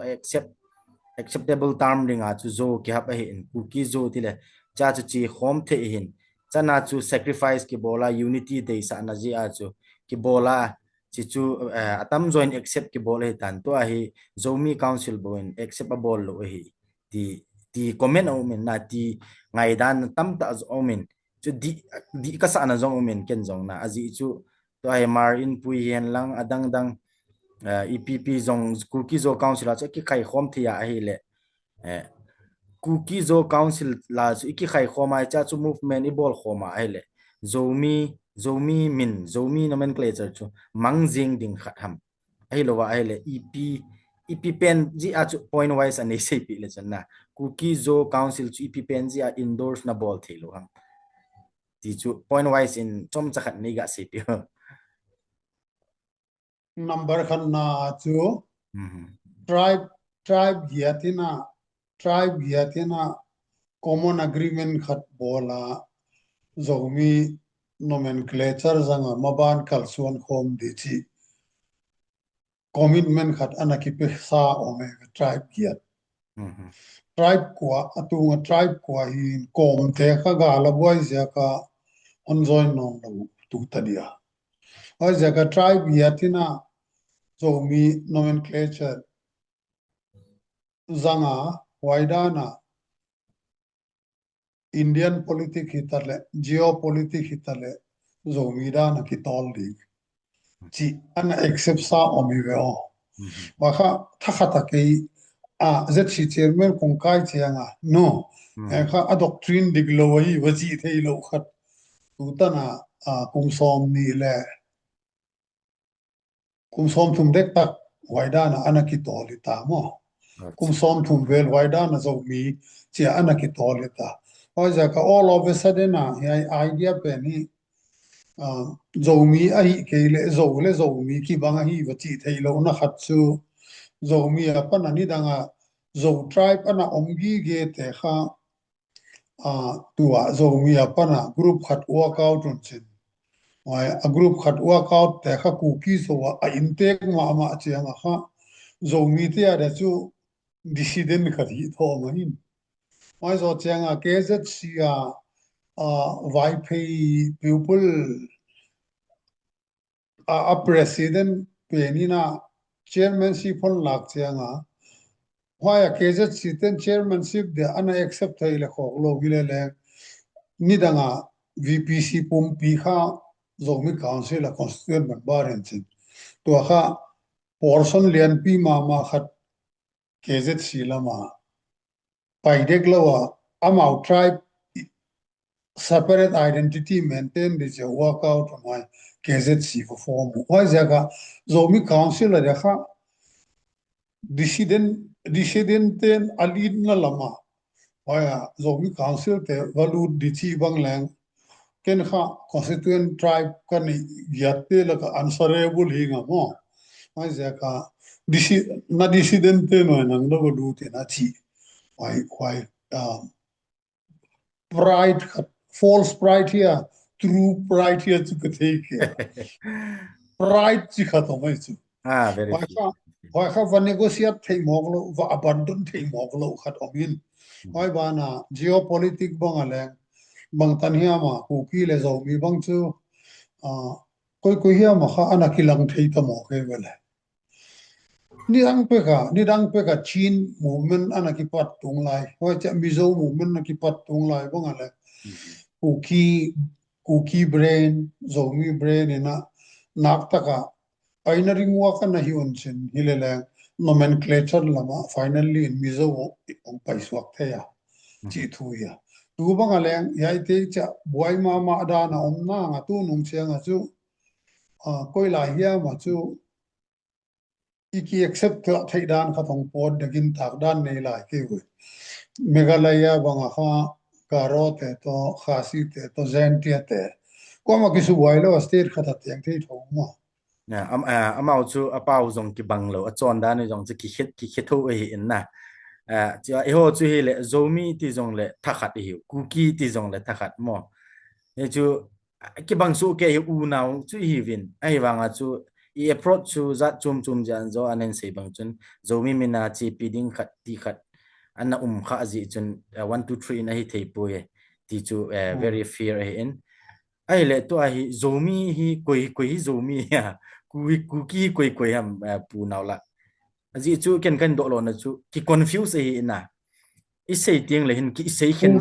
acceptable term ringa chu zo ki hap hi in cookie zo ti le cha chu chi home the hin chana chu sacrifice ki bola unity de sa na ji a chu ki bola chi chu atam join accept ki bol he tan to hi zomi council boin accept a bol lo hi ti comment o men na ti ngai dan tam ta o men chu di ka sa na zong o men ken zong na aji chu to ai mar in pui hen lang adang EPP zong cookie zo council chu ki khai khom thia hi le cookie zo council la chu ki khai khoma cha chu movement I bol khoma hi le zomi nomenclature chu mangjing ding khat ham ai lo wa ai le EP pen ji a chu point wise an sei pi le channa cookie zo council chu EP pen ji a endorse na bol thilo ham ti chu point wise in chom cha khat nei ga sei pi number khan na chu tribe giatina common agreement khat bola zomi nomenclature zanga maban kalsuan khom di chi commitment khat anaki pe sa ome tribe giat tribe kwa atunga tribe kwa hi kom te kha ga la boy ka on join no tu tadia oi ka tribe giatina zomi nomenclature zanga waidana Indian politics hitale geopolitics hitale zomi dana ki tol di chi ana accept sa omiwe o wakha thakata ke ZC chairman kong kai chianga no kha a doctrine digloi waji theilo khat utana kumsom ni le kumsom thum dek tak waidana anaki toli ta mo kumsom thum vel waidana zomi chi anaki toli ta ka all of a sudden idea pe ni zomi a hi ke le zomi ki banga hi wachi theilo na khat chu zomi apan ani danga zo tribe ana omgi ge te kha tua zomi apana group khat workout on chin wai a group khat workout te kha cookies wa a intake ma chianga kha zomi te ada chu dissident khari tho manin wai zo chianga KZ sia YP people a president penina chairmanship on lak chianga why a KZ sitten chairmanship de ana accept thaile khok lo gile le nidanga VPC pum pi kha zomi council a constituent member en chin to kha portion lian pi ma khat KZ silama paidek lawa amount tribe separate identity maintain this work out my KZC for form. Why zaga Zomi Council la dekha dissident alid na lama. Why Zomi Council te valu dichi bang lang ken kha constituent tribe kan yatte la answerable hinga mo. Why zaga dissident no nang na valu te na chi. Why pride, false pride here, true pride here to take here. Pride to cut very few. Why have a negotiate take moglo, abandon take moglo, cut omin. Why bana geopolitic bangalang, bangtanhiama, who kill as of me bang to Koikuhiama, anakilang take a mokevele. Nidang peka Chin movement anakipat tung lai, why Mizo movement anakipat tung lai bangale. Cookie brain, Zomi brain ina naktaka. Aina ringwa ka na hiunsin hilelang nomenclature lama finally in Mizo ang paiswak thaya. Chituya. Tu bangalang yaite cha buay mama adana omna nga tu nung siya nga su koi lahia ma su iki accept thaidan katong pod naging takdan nila kiwi. Megalaya banga ka karote to khasi te to zentia te. Kwa makisubuay lo state khatat yang thi thoma. Amao chu apao zong ki banglo a chon da ni zong chi ki thu e in na cha e ho chu hi le zomi ti zong le thakhat hi cookie ti zong le thakhat mo e chu ki bang su ke u nau chu hi win ai wanga chu I approach chu za chum jan zo anen sei bang chun zomi mina chi piding khat ti khat anna kha ji chun 1 2 3 na hi thei pu ye ti chu very fear in ai le to hi zomi hi koi zomi ya cookie koi ham pu Naulak ji chu ken do lo na chu ki confuse hi na I sei tiang le hin ki sei khen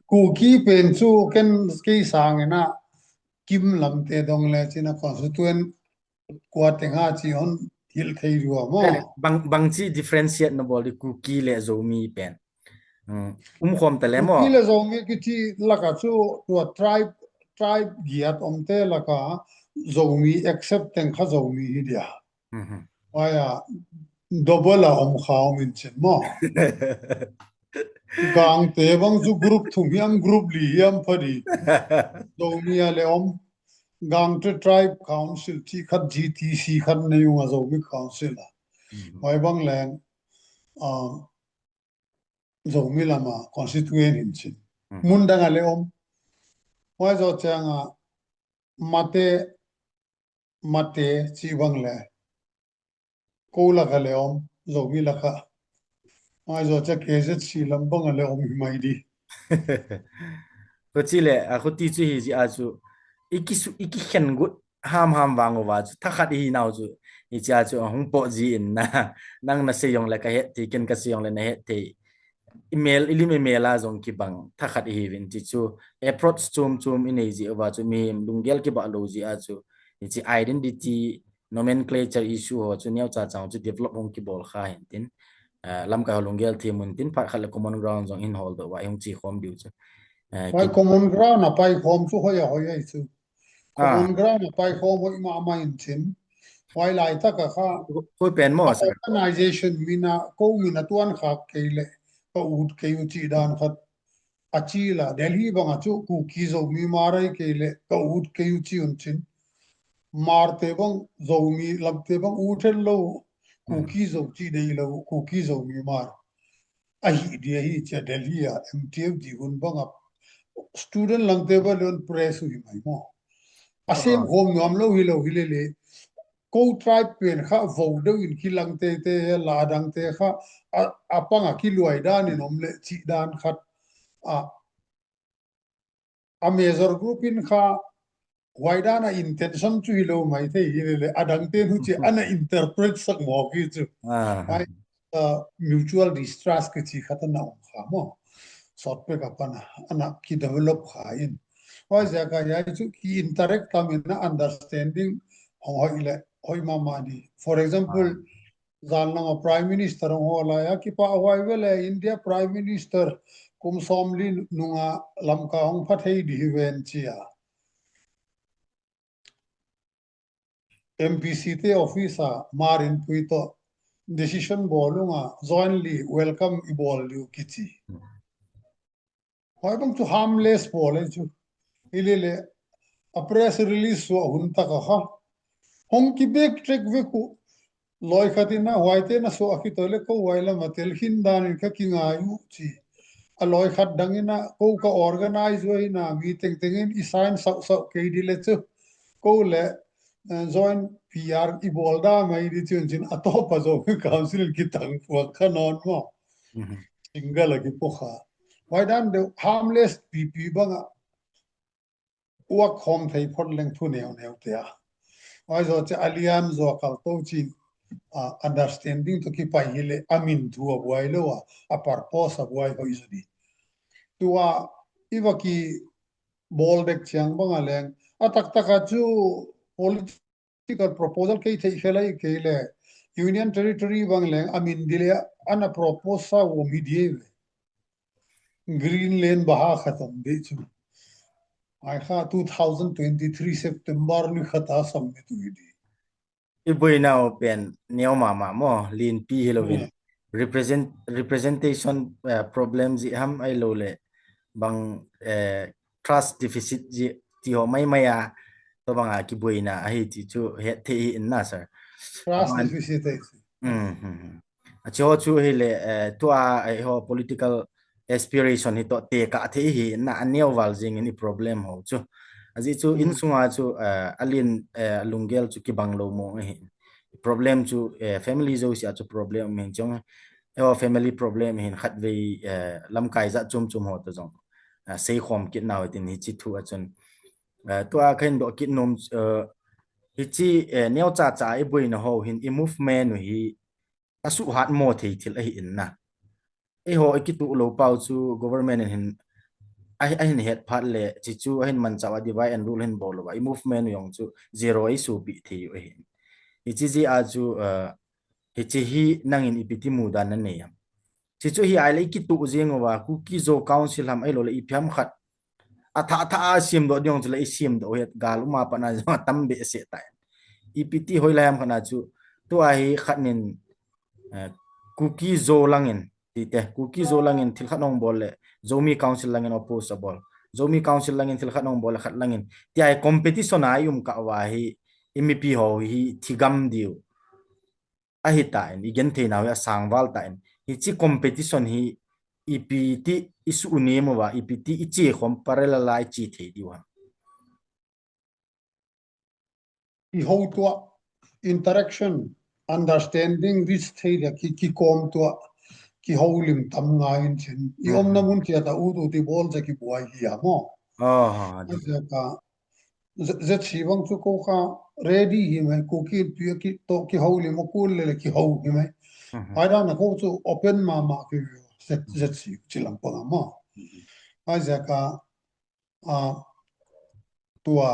cookie pen chu ken ki sang na kim lam te dong le china constituent kwa tenga chi on hil thei ruwa mo bang chi differentiate no bol cookie le zomi pen khom ta le mo cookie le zomi ki chi laka chu to tribe giat omte laka zomi accepting kha zomi hi dia waya double khao min chen mo gang te bang chu group thumiam group li yam phari zomi ale gang to tribe council chi khat GTC khat ne yung zomi council wai bang lang zomi lama constituent hin chin mundang ale wai zo changa mate chi bang le ko la gale zomi la kha wai zo cha KZ si lam bang ale mai di ko chi le a ko ti chu hi ji a chu iki khen gut ham wang wa chu thakhat hi nau chu I cha chu hung po ji in na nang na se yong la ka he ti ken ka se yong le na he te email a zong ki bang thakhat hi win ti chu approach chum in ei ji wa chu mi lungel ki ba lo ji a chu chi identity nomenclature issue ho chu neu cha chang chu develop hong ki bol kha hin tin lam ka lungel thi mun tin phar khala common ground zong in hol do wa yong chi khom diu chu wai common ground na pai khom chu hoya chu common ground na pai khom hoi ma in chin wai lai ta ka kha ko pen mo organization mina ko mina tuan kha keile ko ut ke u chi dan khat achila Delhi banga chu ku ki zo mi marai keile ko ut ke u chi un chin marte bang zo mi labte bang utel lo ku ki zo chi dei lo ku ki zo mi mar ahi dia hi cha Delhi ya MTF ji gun banga student langte ba lon press hui mai mo asem hom ngam lo hi le ko tribe pen kha vo do in kilang te la dang te kha apanga ki luai dan in omle chi dan khat a major group in kha waidana intention chu hilo mai the le adang te hu chi ana interpret sak mo ki chu mutual distrust ki chi khata na kha mo sot pe ka pana ana ki develop kha in wa ja ka ya chu ki interact kam in understanding hoi mama di for example zan lang prime minister ho la ya ki pa hoi vele India prime minister kum somli nunga lamka hong phathei di ven chia MPC te officer marin puito decision bolunga jointly welcome ibol liu kichi hoi bang to harmless bol chu ilele a press release so hun ta ka ha hong ki bek trek ve ku loi khatina hoite na so akhi tole ko waila matel hin dan ka kinga yu chi a loi khat dangina ko ka organize we na meeting tengin isign so ke dile chu ko le join PR ibolda mai di chun chin atopa zo council ki tang pu khanon mo single ki pokha why dan the harmless pp banga work home thei phot leng thu neu neu te a why zo che alian zo kal to chin understanding to ki pai hile amin thu a boy lo a purpose a boy ho izudi tua iwa ki bol dek chiang banga leng atak taka chu political proposal ke thei khelai ke le union territory bang leng amin dile ana proposal wo mediate green lane baha khatam de chu ai kha 2023 September ni khata samne tu idi Iboy now pen neo mama mo lin pi hilovin representation problems ham ai lo le bang trust deficit ji ti ho mai maya to banga ki boina ai ti chu he the in na sir trust deficit cho chu hele to a ho political aspiration hi to te ka the hi na aneu wal jing ni problem ho chu aji chu in sunga chu alin lungel chu ki banglo mo hi problem chu family zo sia chu problem men chong ho family problem hin khat ve lam kai za chum chum ho to jong sei khom kit naw tin hi chi thu a chun to a khen do kit nom hi chi neo cha cha e boin ho hin i movement hi asu hat mo thei thil a hi in na e ho ki tu lo pau chu government hin ai hin het phat le chi chu hin man chawa divide and rule hin bol wa i movement yong chu zero ai su bi thi u hin hi chi ji a chu hi chi hi nangin ipiti mu dan na ne yam chi chu hi ai le ki tu jeng wa ku ki zo council ham ai lo le i pham khat a tha sim do dyong chu le i sim do het gal uma pa na tam be se ta ipiti hoi lam khana chu to ai khanin cookie zo langin tite cookie zo langin thil khanong bol le Zomi Council langin oppose bol Zomi Council langin thil khanong bol khat langin ti ai competition ayum ka wa hi MEP ho hi thigam diu a hi ta in igen the na ya sangwal ta in hi chi competition hi EPT isu unemo wa EPT ichi khom parallel lai chi the diwa i ho to interaction understanding this thei da ki kom to ki holim tam nga in chen I om na mun kia ta u tu ti bol ja ki buai hi ha mo ja ka z chi bang chu ko kha ready hi mai ko ki pi ki to ki holim mo kul le ki ho hi mai ai da na ko chu open ma ki z chi chi lam pa ma ai ja ka tua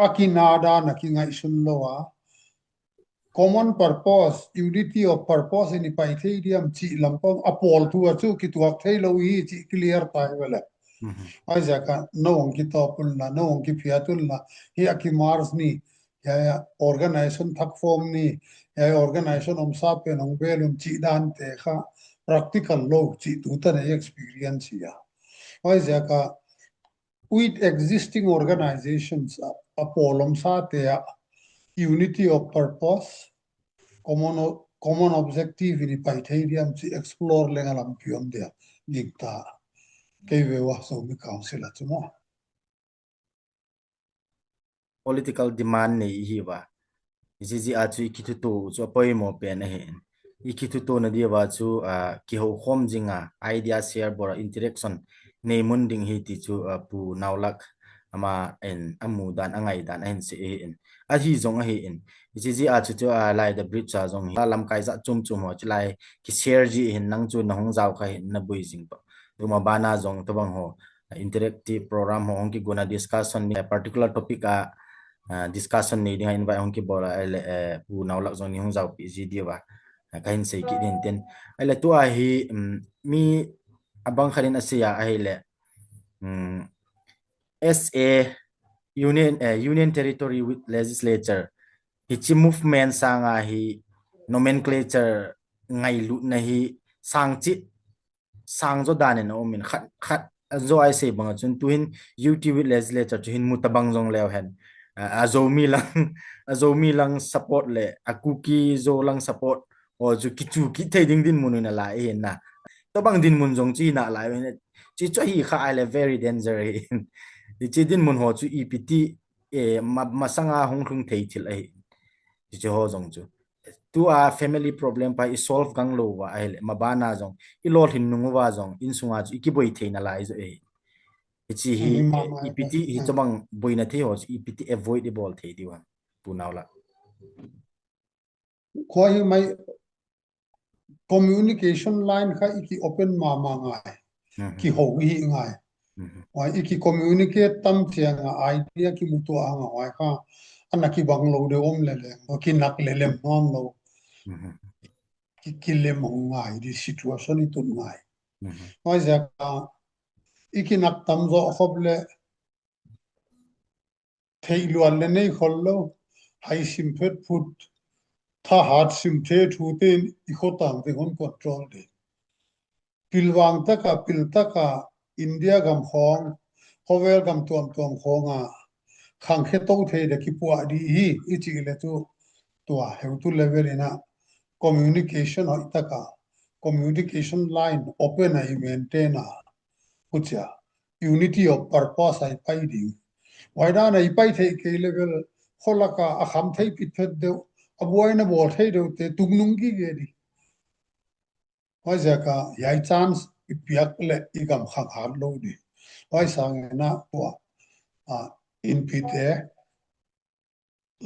akinada na ki ngai sun lo wa common purpose unity of purpose in Pythium chi lampong apol tu chu ki tu thei lo hi chi clear tai wala ai jaka no ki to pul na no ki fiatul na hi aki mars ni ya organization thak form ni ya organization om sa pe nong belum chi dan te kha practical lo chi tu ta experience ya ai jaka with existing organizations apolom sa te unity of purpose common objective in Pythium to explore lengalam pion dia dikta keve wa Zomi Council atumo political demand nei hi wa ji a chu ki tu chu poi mo pe na hen ki tu na dia wa chu ki ho khom jinga idea share bora interaction nei mun ding hi ti chu pu naulak ama en amu dan angai dan en se en a hi zong a hi en ji a chu lai the bridge a zong lam kai za chum chum ho chilai ki share ji hin nang chu na hong jaw kha na bui jing pa duma bana zong to bang ho interactive program ho ki guna discussion ni particular topic a discussion ni dengan invite hong ki bola ele pu Naulak zong ni hong zau pi ji dia wa kain sei ki din ten ele tu a hi mi abang kharin asia a hele SA Union Territory with Legislature hi movement sanga hi nomenclature ngai lu na hi sang zo danen o min khat zo ai sei bang chun tuin UT with legislature chuin mutabang jong lew hen Zomi lang support le akuki zo lang support o chu kichu ki thading din mununa la e na to bang din mun jong chi na la chi cho hi kha ai le very danger in chi din mun ho chu EPT masanga hong khung thei thil ai chi ho jong chu tu a family problem pa i solve gang lo wa ai mabana jong i lol hin nungu wa jong in sunga chu ikiboi theina lai zo e chi hi EPT hi chobang boina the ho EPT avoidable thei diwa punaula khoi mai communication line kha iki open ma ngai ki ho hi ngai wai iki communicate tam thianga idea ki mutu anga wai kha anaki banglo de om le ki nak le mon lo ki le mo ngai di situation itu ngai wai ja ka iki nak tam zo khoble thei luan le nei khollo hai sim phet put tha hat sim the thu ten i khotang te hon control de pilwang taka India gam khong hovel gam tuam khonga khang khe to the de ki puwa di hi ichi le tu tua heu tu level ina communication ho taka communication line open ai maintain a kucha unity of purpose ai pai di waida na ipai the ke level kholaka a kham thei pit phet de abuaina bol thei de te tungnung ki ge di wai ka yai chance ipiak le igam khang har lo di wai sang na tua in pite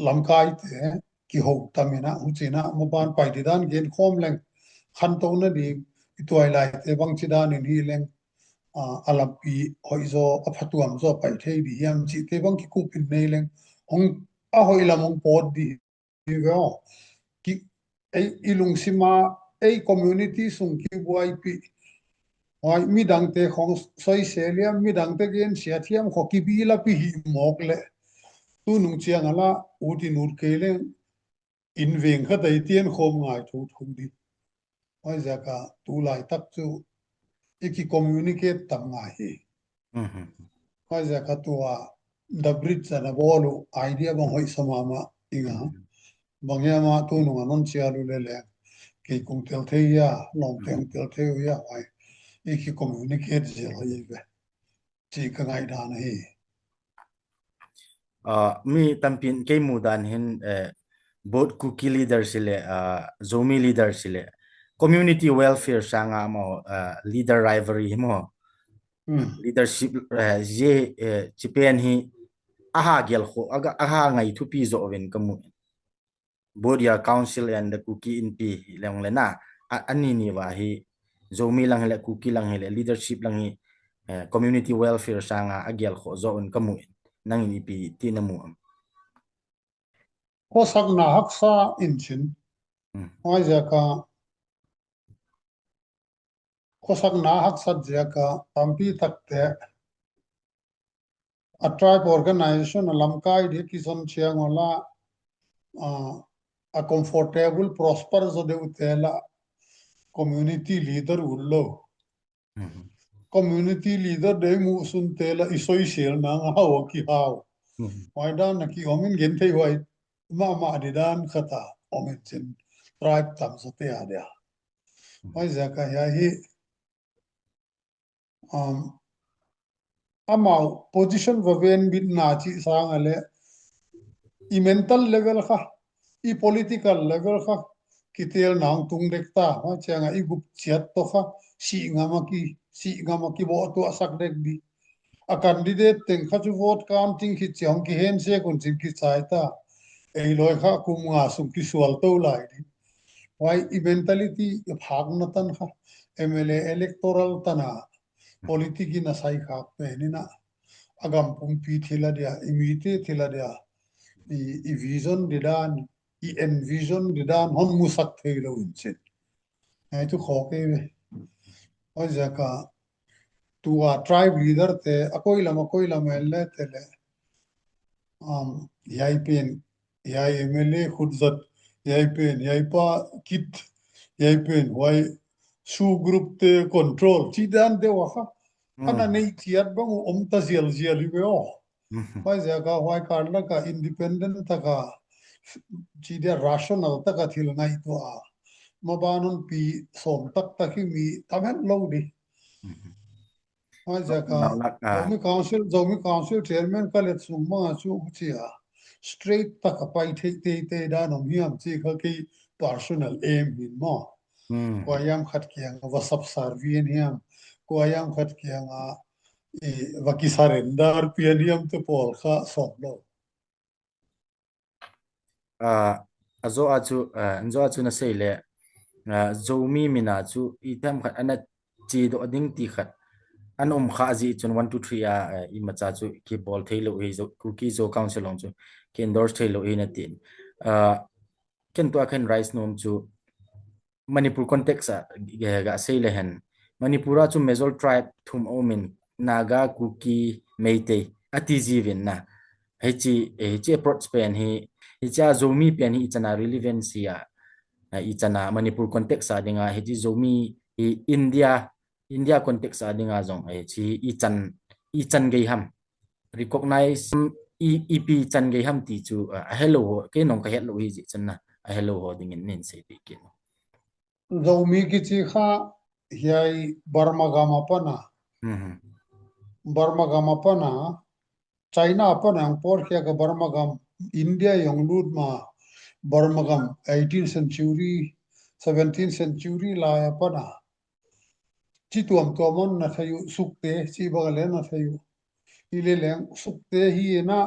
lamkai te ki ho tamina uchina moban pai di dan gen khom leng khan to na di itoi lai te bang chidan in hi leng alapi hoizo aphatuam zo pai thei di yam chi te bang ki kupin nei leng ong a hoi lamong pod di go ki ei ilung sima ei community sung ki buai pi wai mi dang te khong soi selia mi dang te gen sia thiam kho ki bi la pi hi mok le tu nung chiang ala uti nur kele in veng kha dai tien khom ngai thu thu di wai ja ka tu lai tak chu iki communicate tam ngai hi wai ja ka tua the bridge na bolu idea bang hoi samama inga bangya ma tu nung anon chia lu le le ke kung tel the ya long teng tel the ya wai iki communicate je lo ye be chi ka ngai da na hi mi tampin ke mudan hin both cookie leader sile zomi leader sile community welfare sanga mo leader rivalry mo leadership je chipen hi aha gel kho aha ngai thu pi zo wen kamu bodia council and the cookie in pi lang lena ani ni wa hi zomi lang hele cookie lang hele leadership lang hi community welfare sanga agel kho zo on kamu nang ni pi ti namu ko sak na hak sa in chin wai ja ka ko sak na hak sa ja ka tampi tak te a tribe organization lamkai de kison chiang ola a comfortable prosper zo de utela community leader ullo community leader de mu sun tela isoi sel na haw ki haw wai dan na ki omin gen thei wai ma di dan khata omin chen tribe tam so te adia wai za ka ya hi amau position vaven bin na chi sang ale i mental level kha i political level kha kitel nang tung dekta ha changa i gup chiat to kha si ngama ki bo to asak dek di a candidate teng kha chu vote counting ki chang ki hen se kun chin ki chai ta ei loi kha kum nga sum ki sual to lai di why i mentality phag na tan kha MLA electoral tana politiki na sai kha pe ni na agam pum pi thila dia imite thila dia i vision di dan i envision di dan hon musak thei lo in chin ai tu kho ke oi ja ka tua tribe leader te akoi lama elle te le yai pen yai MLA khudzat yai pen yai pa kit yai pen wai su group te control chi dan de wa kha ana nei chiat bang ta zial zial li o wai ja ka wai karla ka independent ta ka chi de rational ta ka thil ngai to a mabanon pi som tak ta ki mi tamen lo di wai ja ka Naulak Zomi Council chairman ka let sum ma chu chia straight ta ka pai te da nom hiam chi kha ki personal aim hin mo ko yam khat kiang wa sab sarvien hiam ko yam khat kiang a wa ki surrender pian hiam te pol kha som lo azo achu na sei le zomi mina chu itam khat ana chi do ding ti khat an kha ji chun 1 2 3 i macha chu ki bol thailo hi zo cookie zo council long chu ki endorse thailo hi na tin ken to khen rice nom chu manipur context ga sei le hen manipura chu major tribe thum omin naga cookie meitei ati jivin na hechi approach pen hi cha zomi pen hi chana relevancy ichana manipur context adinga hechi zomi India context adinga zong chi ichan gei ham recognize EP chan gei ham ti chu hello ke nong ka hello hi ji channa hello ho ding in nin se bi kin Zomi ki chi kha hiai Burma gama pana Burma gama pana China pana ang por kya ka Burma gam India yang lut ma Burma gam 18th century 17th century la ya pana chi tuam na thayu sukte chi bagale na thayu ile leng sukte hi na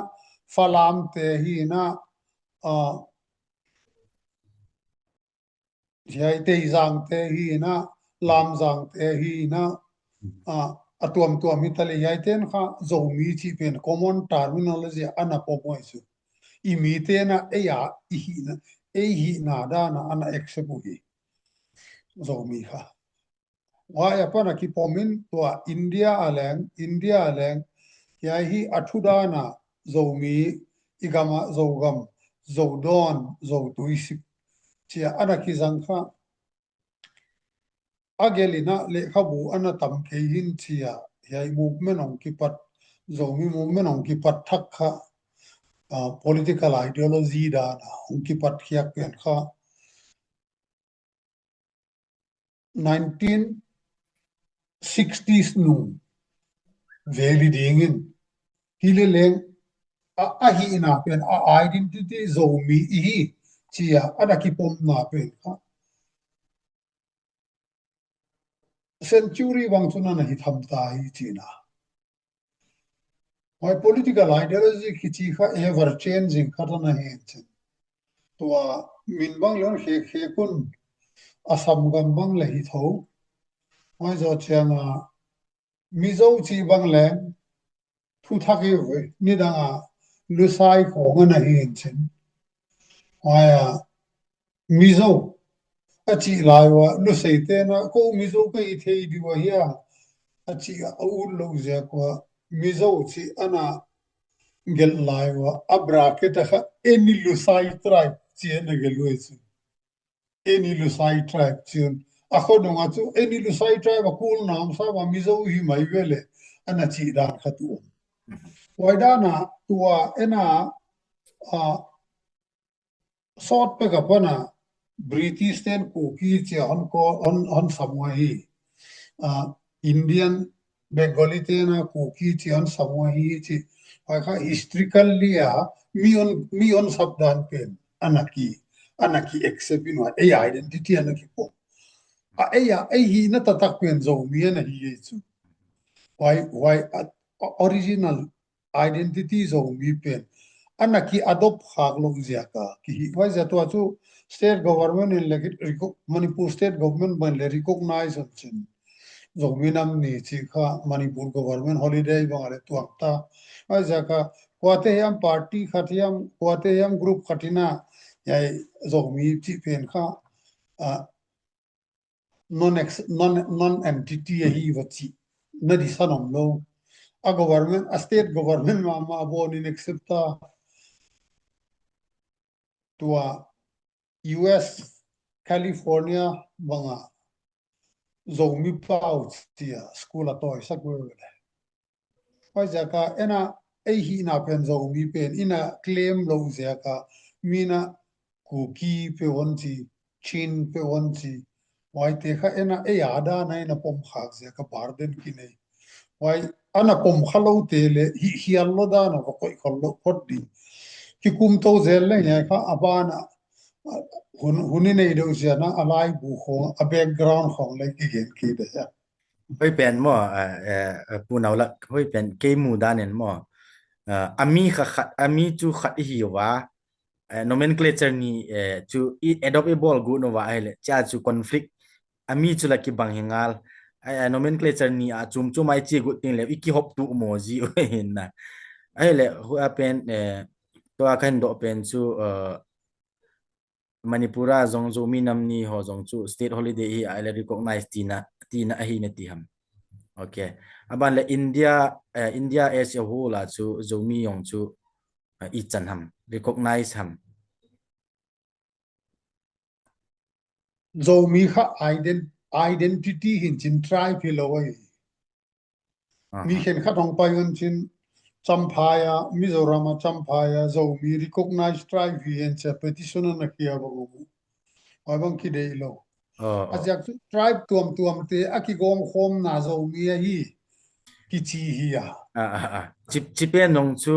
falam te hi na hiai te zang te hi na lam zang te hi na atuam mi tale hiai ten kha zomi chi pen common terminology ana po moi su I mi te na e hi na da na ana accept hi zomi kha wa ya pana ki pomin to India aleng ya hi athuda na zomi igama zogam zodon zotuisi chia ana ki zangkha agelina le khabu ana tam ke hin chia ya movement ong ki pat zomi movement ong ki pat thak kha political ideology da na ong ki pat khiak pen kha 1960s nu veli dingin hile leng a hi na pen a identity zomi hi chia ana ki pom na pen century wang chuna na hi tham ta hi china my political ideology ki chi kha ever changing kha na he chen to min bang lon he kun asam gam bang le hi tho mai zo chang mi zo chi bang le thu thak hi ni da lu sai ko na hi chen Waya mizo achi laiwa lu seite na ko mizo ka ithei diwa hiya achi au lo ja ko mizo chi ana gel laiwa abra ke ta eni lu sai tribe chi na gel wesu eni lu sai tribe chi akho no nga chu eni lu sai tribe kul nam sa wa mizo hi mai wele ana chi da khatu waida na tua ena a sort pe kapana British ten cookie che on samwahi Indian Bengali ten cookie che on samwahi che kha historically mi on sabdan pen anaki accept no a identity anaki po a hi na tatak pen zo mi na hi chu why original identity zo mi pen anaki adopt khak log ziaka ki why zato chu state government in like Manipur state government ban le recognize chen zominam ni chi kha Manipur government holiday bangale tuakta why zaka Kuate yam party khatiam kuate yam group khatina yai zomi chi pen kha non entity hi vachi na di sanom lo a government a state government ma bon in accepta to a US California banga zomi pau tia school atoy sakwe Why jaka ena hi na pen zomi pen ina claim lo jaka mina kuki pe wonti chin pe wonti why te kha ena ada na ina pom khak jaka barden ki nei why ana pom khalo te le hi allo da na ko khollo koddi ki kum to zel le ya kha abana huni nei do jana alai bu kho a background khong le ki gen ki de ya hoi pen mo pu Naulak hoi pen ke mu danen mo ami khat ami chu khat hi wa nomenclature ni chu adoptable gu no wa hele cha chu conflict ami chu la ki bang hingal nomenclature ni a chum chu mai chi gu tin le iki hop tu mo ji hin na hele hu a pen to a kan do pen chu Manipura zong zo mi nam ni ho zong chu state holiday hi a le recognize tina a hi na ti ham okay aban le India as a whole la chu zo mi yong chu i chan ham recognize ham zomi kha identity hin chin tribe hi lo mi khen kha thong pai un chin champaya mizoram champaya zomi recognized tribe hi en cha petition na kia ba go abang ki dei lo ajak tribe tuam te akigom khom na zomi hi ki chi hi ya chipen nong chu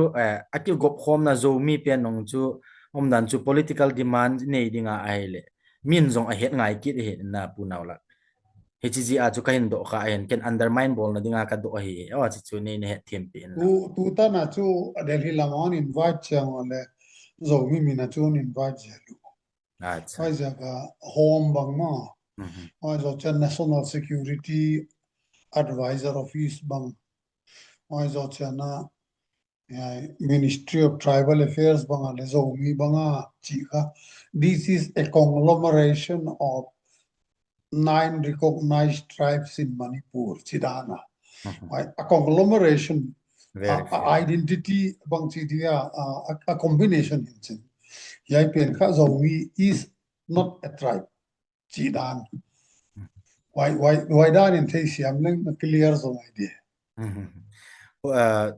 akil gop khom na zo mi pen nong chu om dan chu political demand nei dinga ai le min zong a het ngai ki he na pu Naulak HG a chu kain do kha en ken undermine bol na dinga ka do hi o chi chu nei ne them pe na tu ta na chu Delhi lamon invite chang ole zomi mina chu invite jalu acha why jaga home bang ma why jo chen national security advisor office bang why jo chen na Ministry of Tribal Affairs bang ale zomi banga chika this is a conglomeration of 9 recognized tribes in Manipur chidana right a conglomeration very fair identity bang chidia a combination in yai pen kha zomi is not a tribe chidan why dan in thai siam leng clear zo idea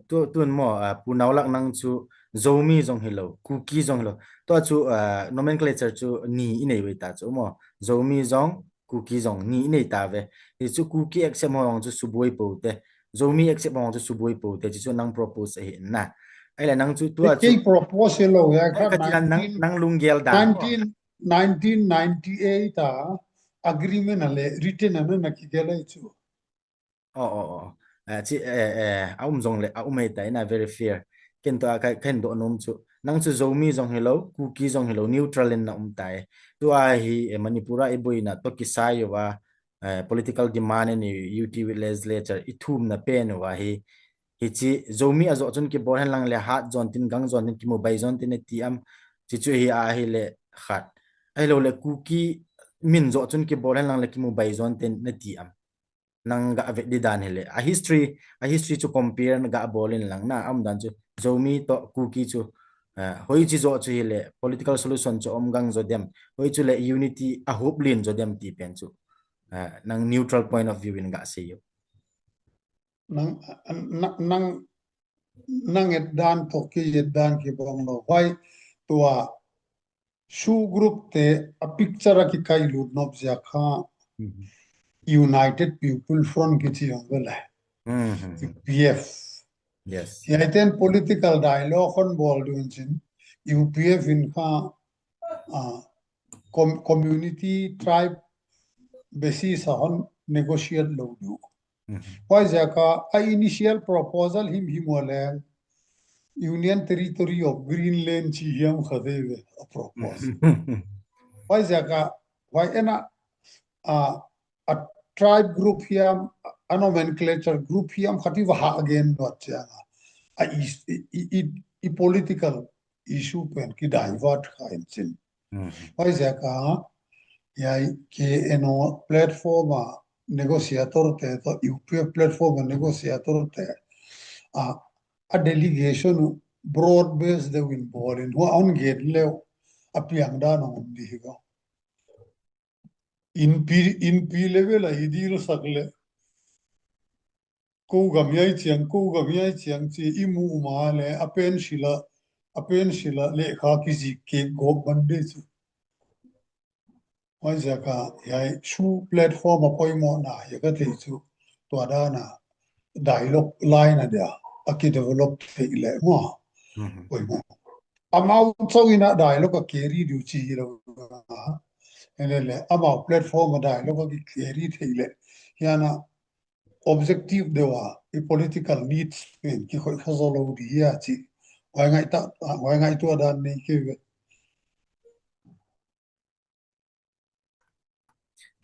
tu mo pu Naulak nang chu zomi zong hello cookie zong hello to chu nomenclature chu ni inei we ta chu mo zomi zong cookie zong ni inei ta ve hi chu cookie accept mo chu suboi po te zomi accept mo chu suboi po te chu nang propose he na ai la nang chu tu chu cái proposal lo ya kha ka chilan nang lunggel dan 1998 agreement ale written anu na ki gele chu chi zong le mai ta na very fair ken to ka ken do nom chu nang chu zomi zong hello cookie zong hello neutral in na tai tu hi Manipura e boina to kisai wa political demand ni UT legislature ithum na pen wa hi chi zomi azo chun ki bor han lang le hat zon tin gang zon tin ki mo bai zon tin ti am chi chu hi a hi le khat ai lo le cookie min zo chun ki bor han lang le ki mo bai zon tin na ti am nang ga ve di dan hele a history chu compare ga bolin lang na am dan chu zomi to cookie chu hoi chi zo chu hele political solution chu om gang zo dem hoi chu le unity a hope lin zo dem ti pen chu nang neutral point of view in ga se yo nang nang nang et dan to ki et dan ki bong lo why to a shoe group te a picture ki kai lut nob ja kha United People Front ki chi ong le UPF yes ya ten political dialogue on bol dun chin UPF in kha community tribe basis on negotiate lo du why jaka a initial proposal him wala union territory of Greenland chi yam khadeve a propose why jaka why ena a tribe group here a nomenclature group here khati wa again not jana i political issue pen ki divert khain chin wai za ka yai ke eno platform negotiator te to UP platform negotiator te a delegation broad based the win ball in who on get lew apiang da no di go in p level a idir sakle ko gam yai chiang chi imu ma le apen shila le kha ki ji ke go bande chu wai za ka yai shu platform a poimo na ya ka te chu to da na dialogue line a dia aki develop te le mo poimo amau chawina dialogue a carry du chi lo ele amau platform a dialogue ki carry te le yana objective dewa i political needs pen ki khoi khazolo di ya chi wai ngai to da nei ke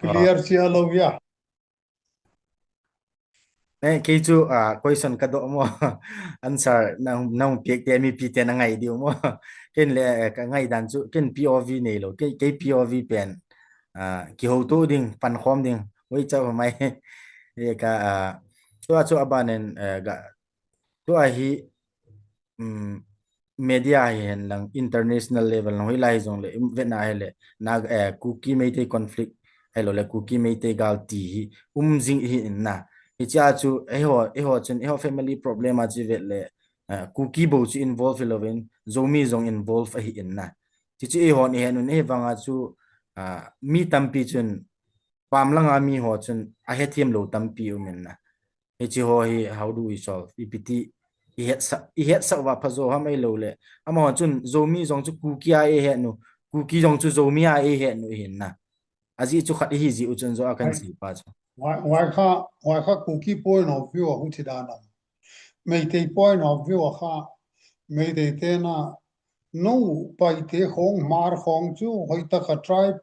clear chi alo ya cái chú question cái độ mo answer nang piek te mi pi te na ngai diu mo ken le ka ngai dan chu ken POV nei lo cái POV pen ki ho tu ding pan khom ding wei cha mai ye ka chu abanen ga tu a hi media hen lang international level no hilai jong le vena hele na cookie mate conflict hello le cookie mate gal ti jing hi na cha chu eho chen eho family problem a chi vet le cookie bo chi involve lovin zomi zong involve hi in na chi eho ni hen ne wanga chu mi tampi chun pam langa mi ho chun a hethiam lo tampi umen na chi ho hi how do we solve ipt i het sa wa phazo ha mai lo le ama chun zomi zong chu cookie a he nu cookie zong chu zomi a he nu hin na aji chu khat hi ji u chun zo akan si pa chu wai kha cookie point of view hu chi da na mei te point of view kha mei te na no pai te khong mar khong chu hoi ta ka tribe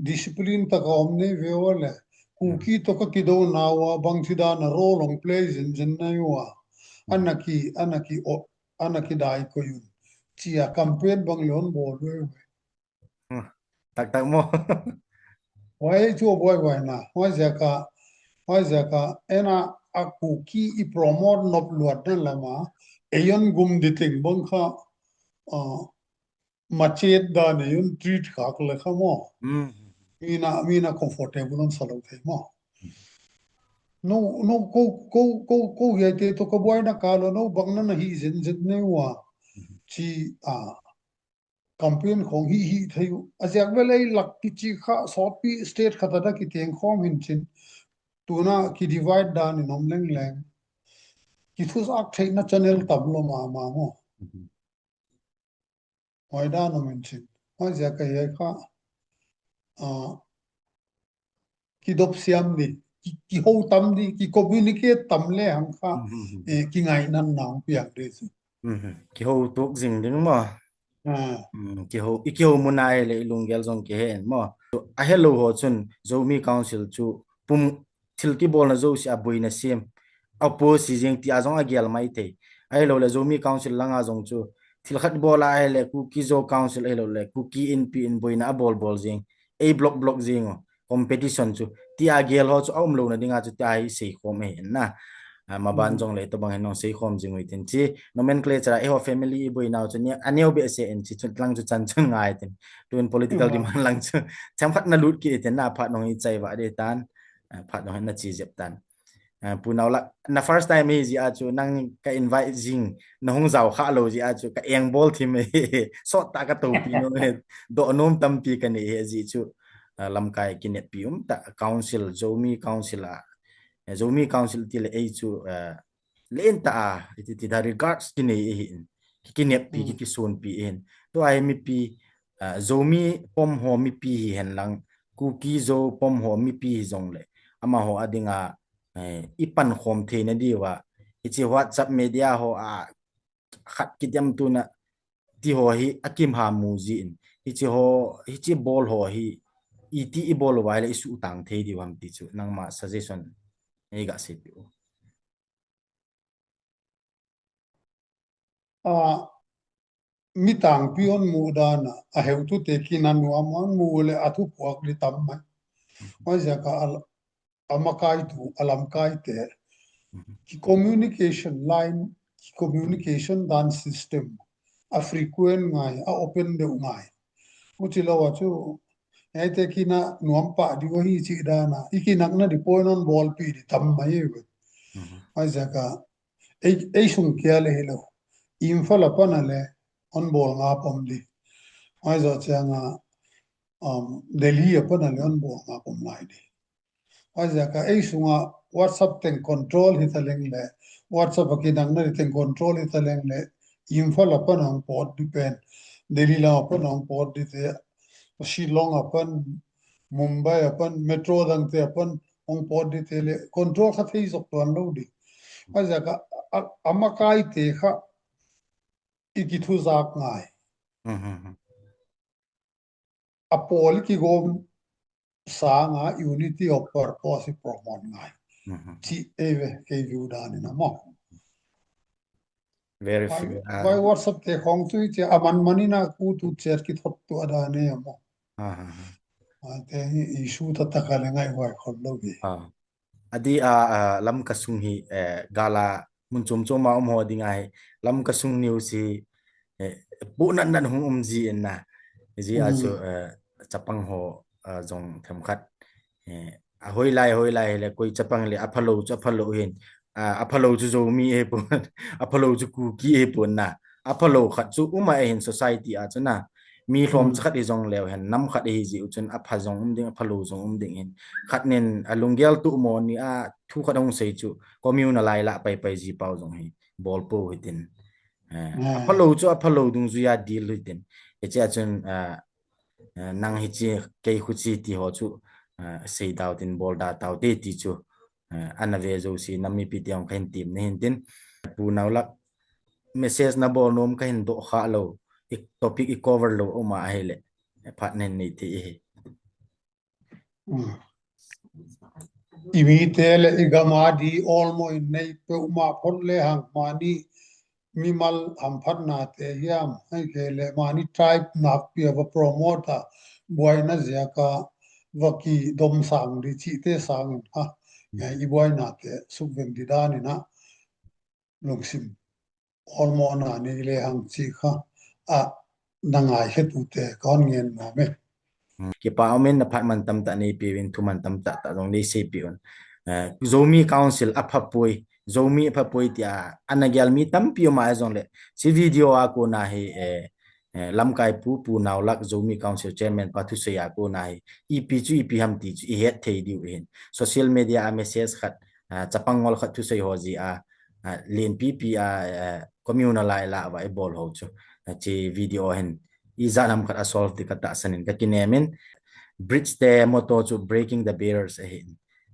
discipline ta ka omne veole cookie to ka kido na wa bang chi da na role on plays in jen na wa anaki dai ko yun chia campaign bang lon bol we tak tak mo wai chu boy na wai za ka ena a cookie I promote nop luat na lama eyon gum diting bang kha machet da ne yun treat khak le khamo mina comfortable on salo the mo no ko ye te to ko boy na kalo no bang na hi zin ne wa chi campaign khong hi thayu ajak velai lak ki chi kha sopi state khata da ki teng khom hin chin tuna ki divide dan in omleng leng ki thus ak theina channel tablo ma mo wai da no min chin wai ja ka ye kha ki dop siam ni ki ho tam ni ki communicate tam le hang kha ki ngai nan naw piak de su ki ho tuk jing ding mo ki ho munai le lungel zong ke hen mo a hello ho chun zomi council chu pum thil ki bol na zo sia boina sim apo si jing ti azong a gel mai te ai lo le zomi council langa zong chu thil khat bola ai le ku ki zo council ai lo le ku ki in pi in boina bol jing a block jing competition chu ti a gel ho chu om lo na dinga chu tai sei khom he na ma ban jong le to bang hen sei khom jing wi tin chi nomenclature e ho family boi now chu ni aneu be se en chi chut lang chu chan chung ngai tin tun political demand lang chu cham khat na lut ki tin na phat no hi chai wa de tan phat no na chi jep tan pu Naulak na first time he ji a chu nang ka invite jing na hong zau kha lo ji a chu ka eng bol thim he so ta ka to pi no do nom tam pi ka ni he ji chu lam kai kinet pi ta council zomi council zomi council til e chu len ta ti da regards ki nei ki nep pi ki son pi en to ai mi pi zomi pom ho mi pi hen lang ku ki zo pom ho mi pi zong le ama ho adinga ipan khom the na diwa ichi WhatsApp media ho khat ki jam tu na ti ho hi akim ha mu ji in ichi bol ho hi iti I bol wa le isu tang the di wam ti chu nang ma suggestion ei ga se pi a mi tang pion mu dana a heu tu te kinan nuam on mu le athu puak li tam mai wa ja ka amakai tu alam kai te ki communication line ki communication dan system a frequent ngai a open de ngai uchilo wa chu ai te kina nuam pa di wa hi chi dana ikinak na di point on ball pi di tam mai we wa ja ka ei sung kia le hello info la panale on ball nga pom di ai zo changa Delhi upon a leon bo nga pom lai di ai za ka ei sunga WhatsApp ten control hitaleng le WhatsApp akinang na ten control hitaleng le info la pan ang port depend Delhi la upon ang port di te Shillong upon Mumbai upon metro dang te upon ang port di te le control kha thei zok ton lo di ai za ka amakai te kha ikithu zak ngai apol ki gom sanga unity of purpose promote ngai chi eve ke view dan na mo very few by WhatsApp te khong tu che aman manina ku tu chat ki thop tu ada ne mo te issue ta ta kale ngai wai khol lo bi adi lam kasung hi gala mun chum chum ma mo dingai lam kasung news si bu nan hung ji na ji a chu chapang ho jong them khat hoi lai le koi chapang le aphalo hin aphalo chu zo mi e pon aphalo chu ku ki e pon na aphalo khat chu uma in society a chana mi hlom khat i jong lew hen nam khat hi ji uchun apha jong ding aphalo jong ding hin khat nen alungyal tu mo ni a thu khadong sei chu communal lai la pai ji pau jong hi bol po hitin aphalo dung zu ya deal hitin e cha chun nang hi chi ke khu chi ti ho chu sei dau tin bol da tau te ti chu anave zo si nami pi tiang khain tim ne hin tin pu Naulak message na bol nom ka hin do kha lo ik topic I cover lo o ma hele phat nen ni ti imi te le igama di olmo in nei pe uma phon le hang mani mimal am phat na te hiam ai ke le mani tribe nak pi ava promoter boy na zia ka vaki dom sang di chi te sang ha ya I boy na te subven di dan na longsim olmo na ni le hang chi kha a nangai he tu te kon ngen ma me ki pa omen na phat man tam ta nei pi win thu man tam ta dong nei se pi on Zomi Council aphapoi Zomi aphapoi tia anagyal mi tam pi ma jong le si video a ko na he lam kai pu Naulak Zomi Council chairman pathu se ya ko na he ep chu ep ham ti chu he thei di hin social media a message khat chapangol khat thu se ho ji a len pp a communal la wa bol ho chu chi video hen izanam khat solve ti kata sanin ka kinemen bridge the moto to breaking the barriers ahead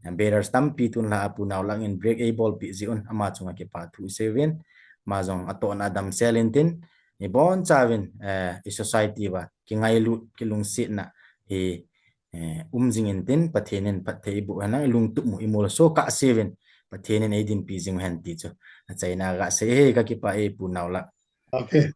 and barriers tam pi tun la apu naw lang in break able pi zion ama chunga ke pa thu seven ma jong aton adam selentin ni bon chawin e society wa ki ngai lu ki lung sit na he umjing in tin pathenin pathei bu hana lung tu mu imol so ka seven pathenin edin pi jing han ti chu chaina ga se he ka ki pa e pu naw la okay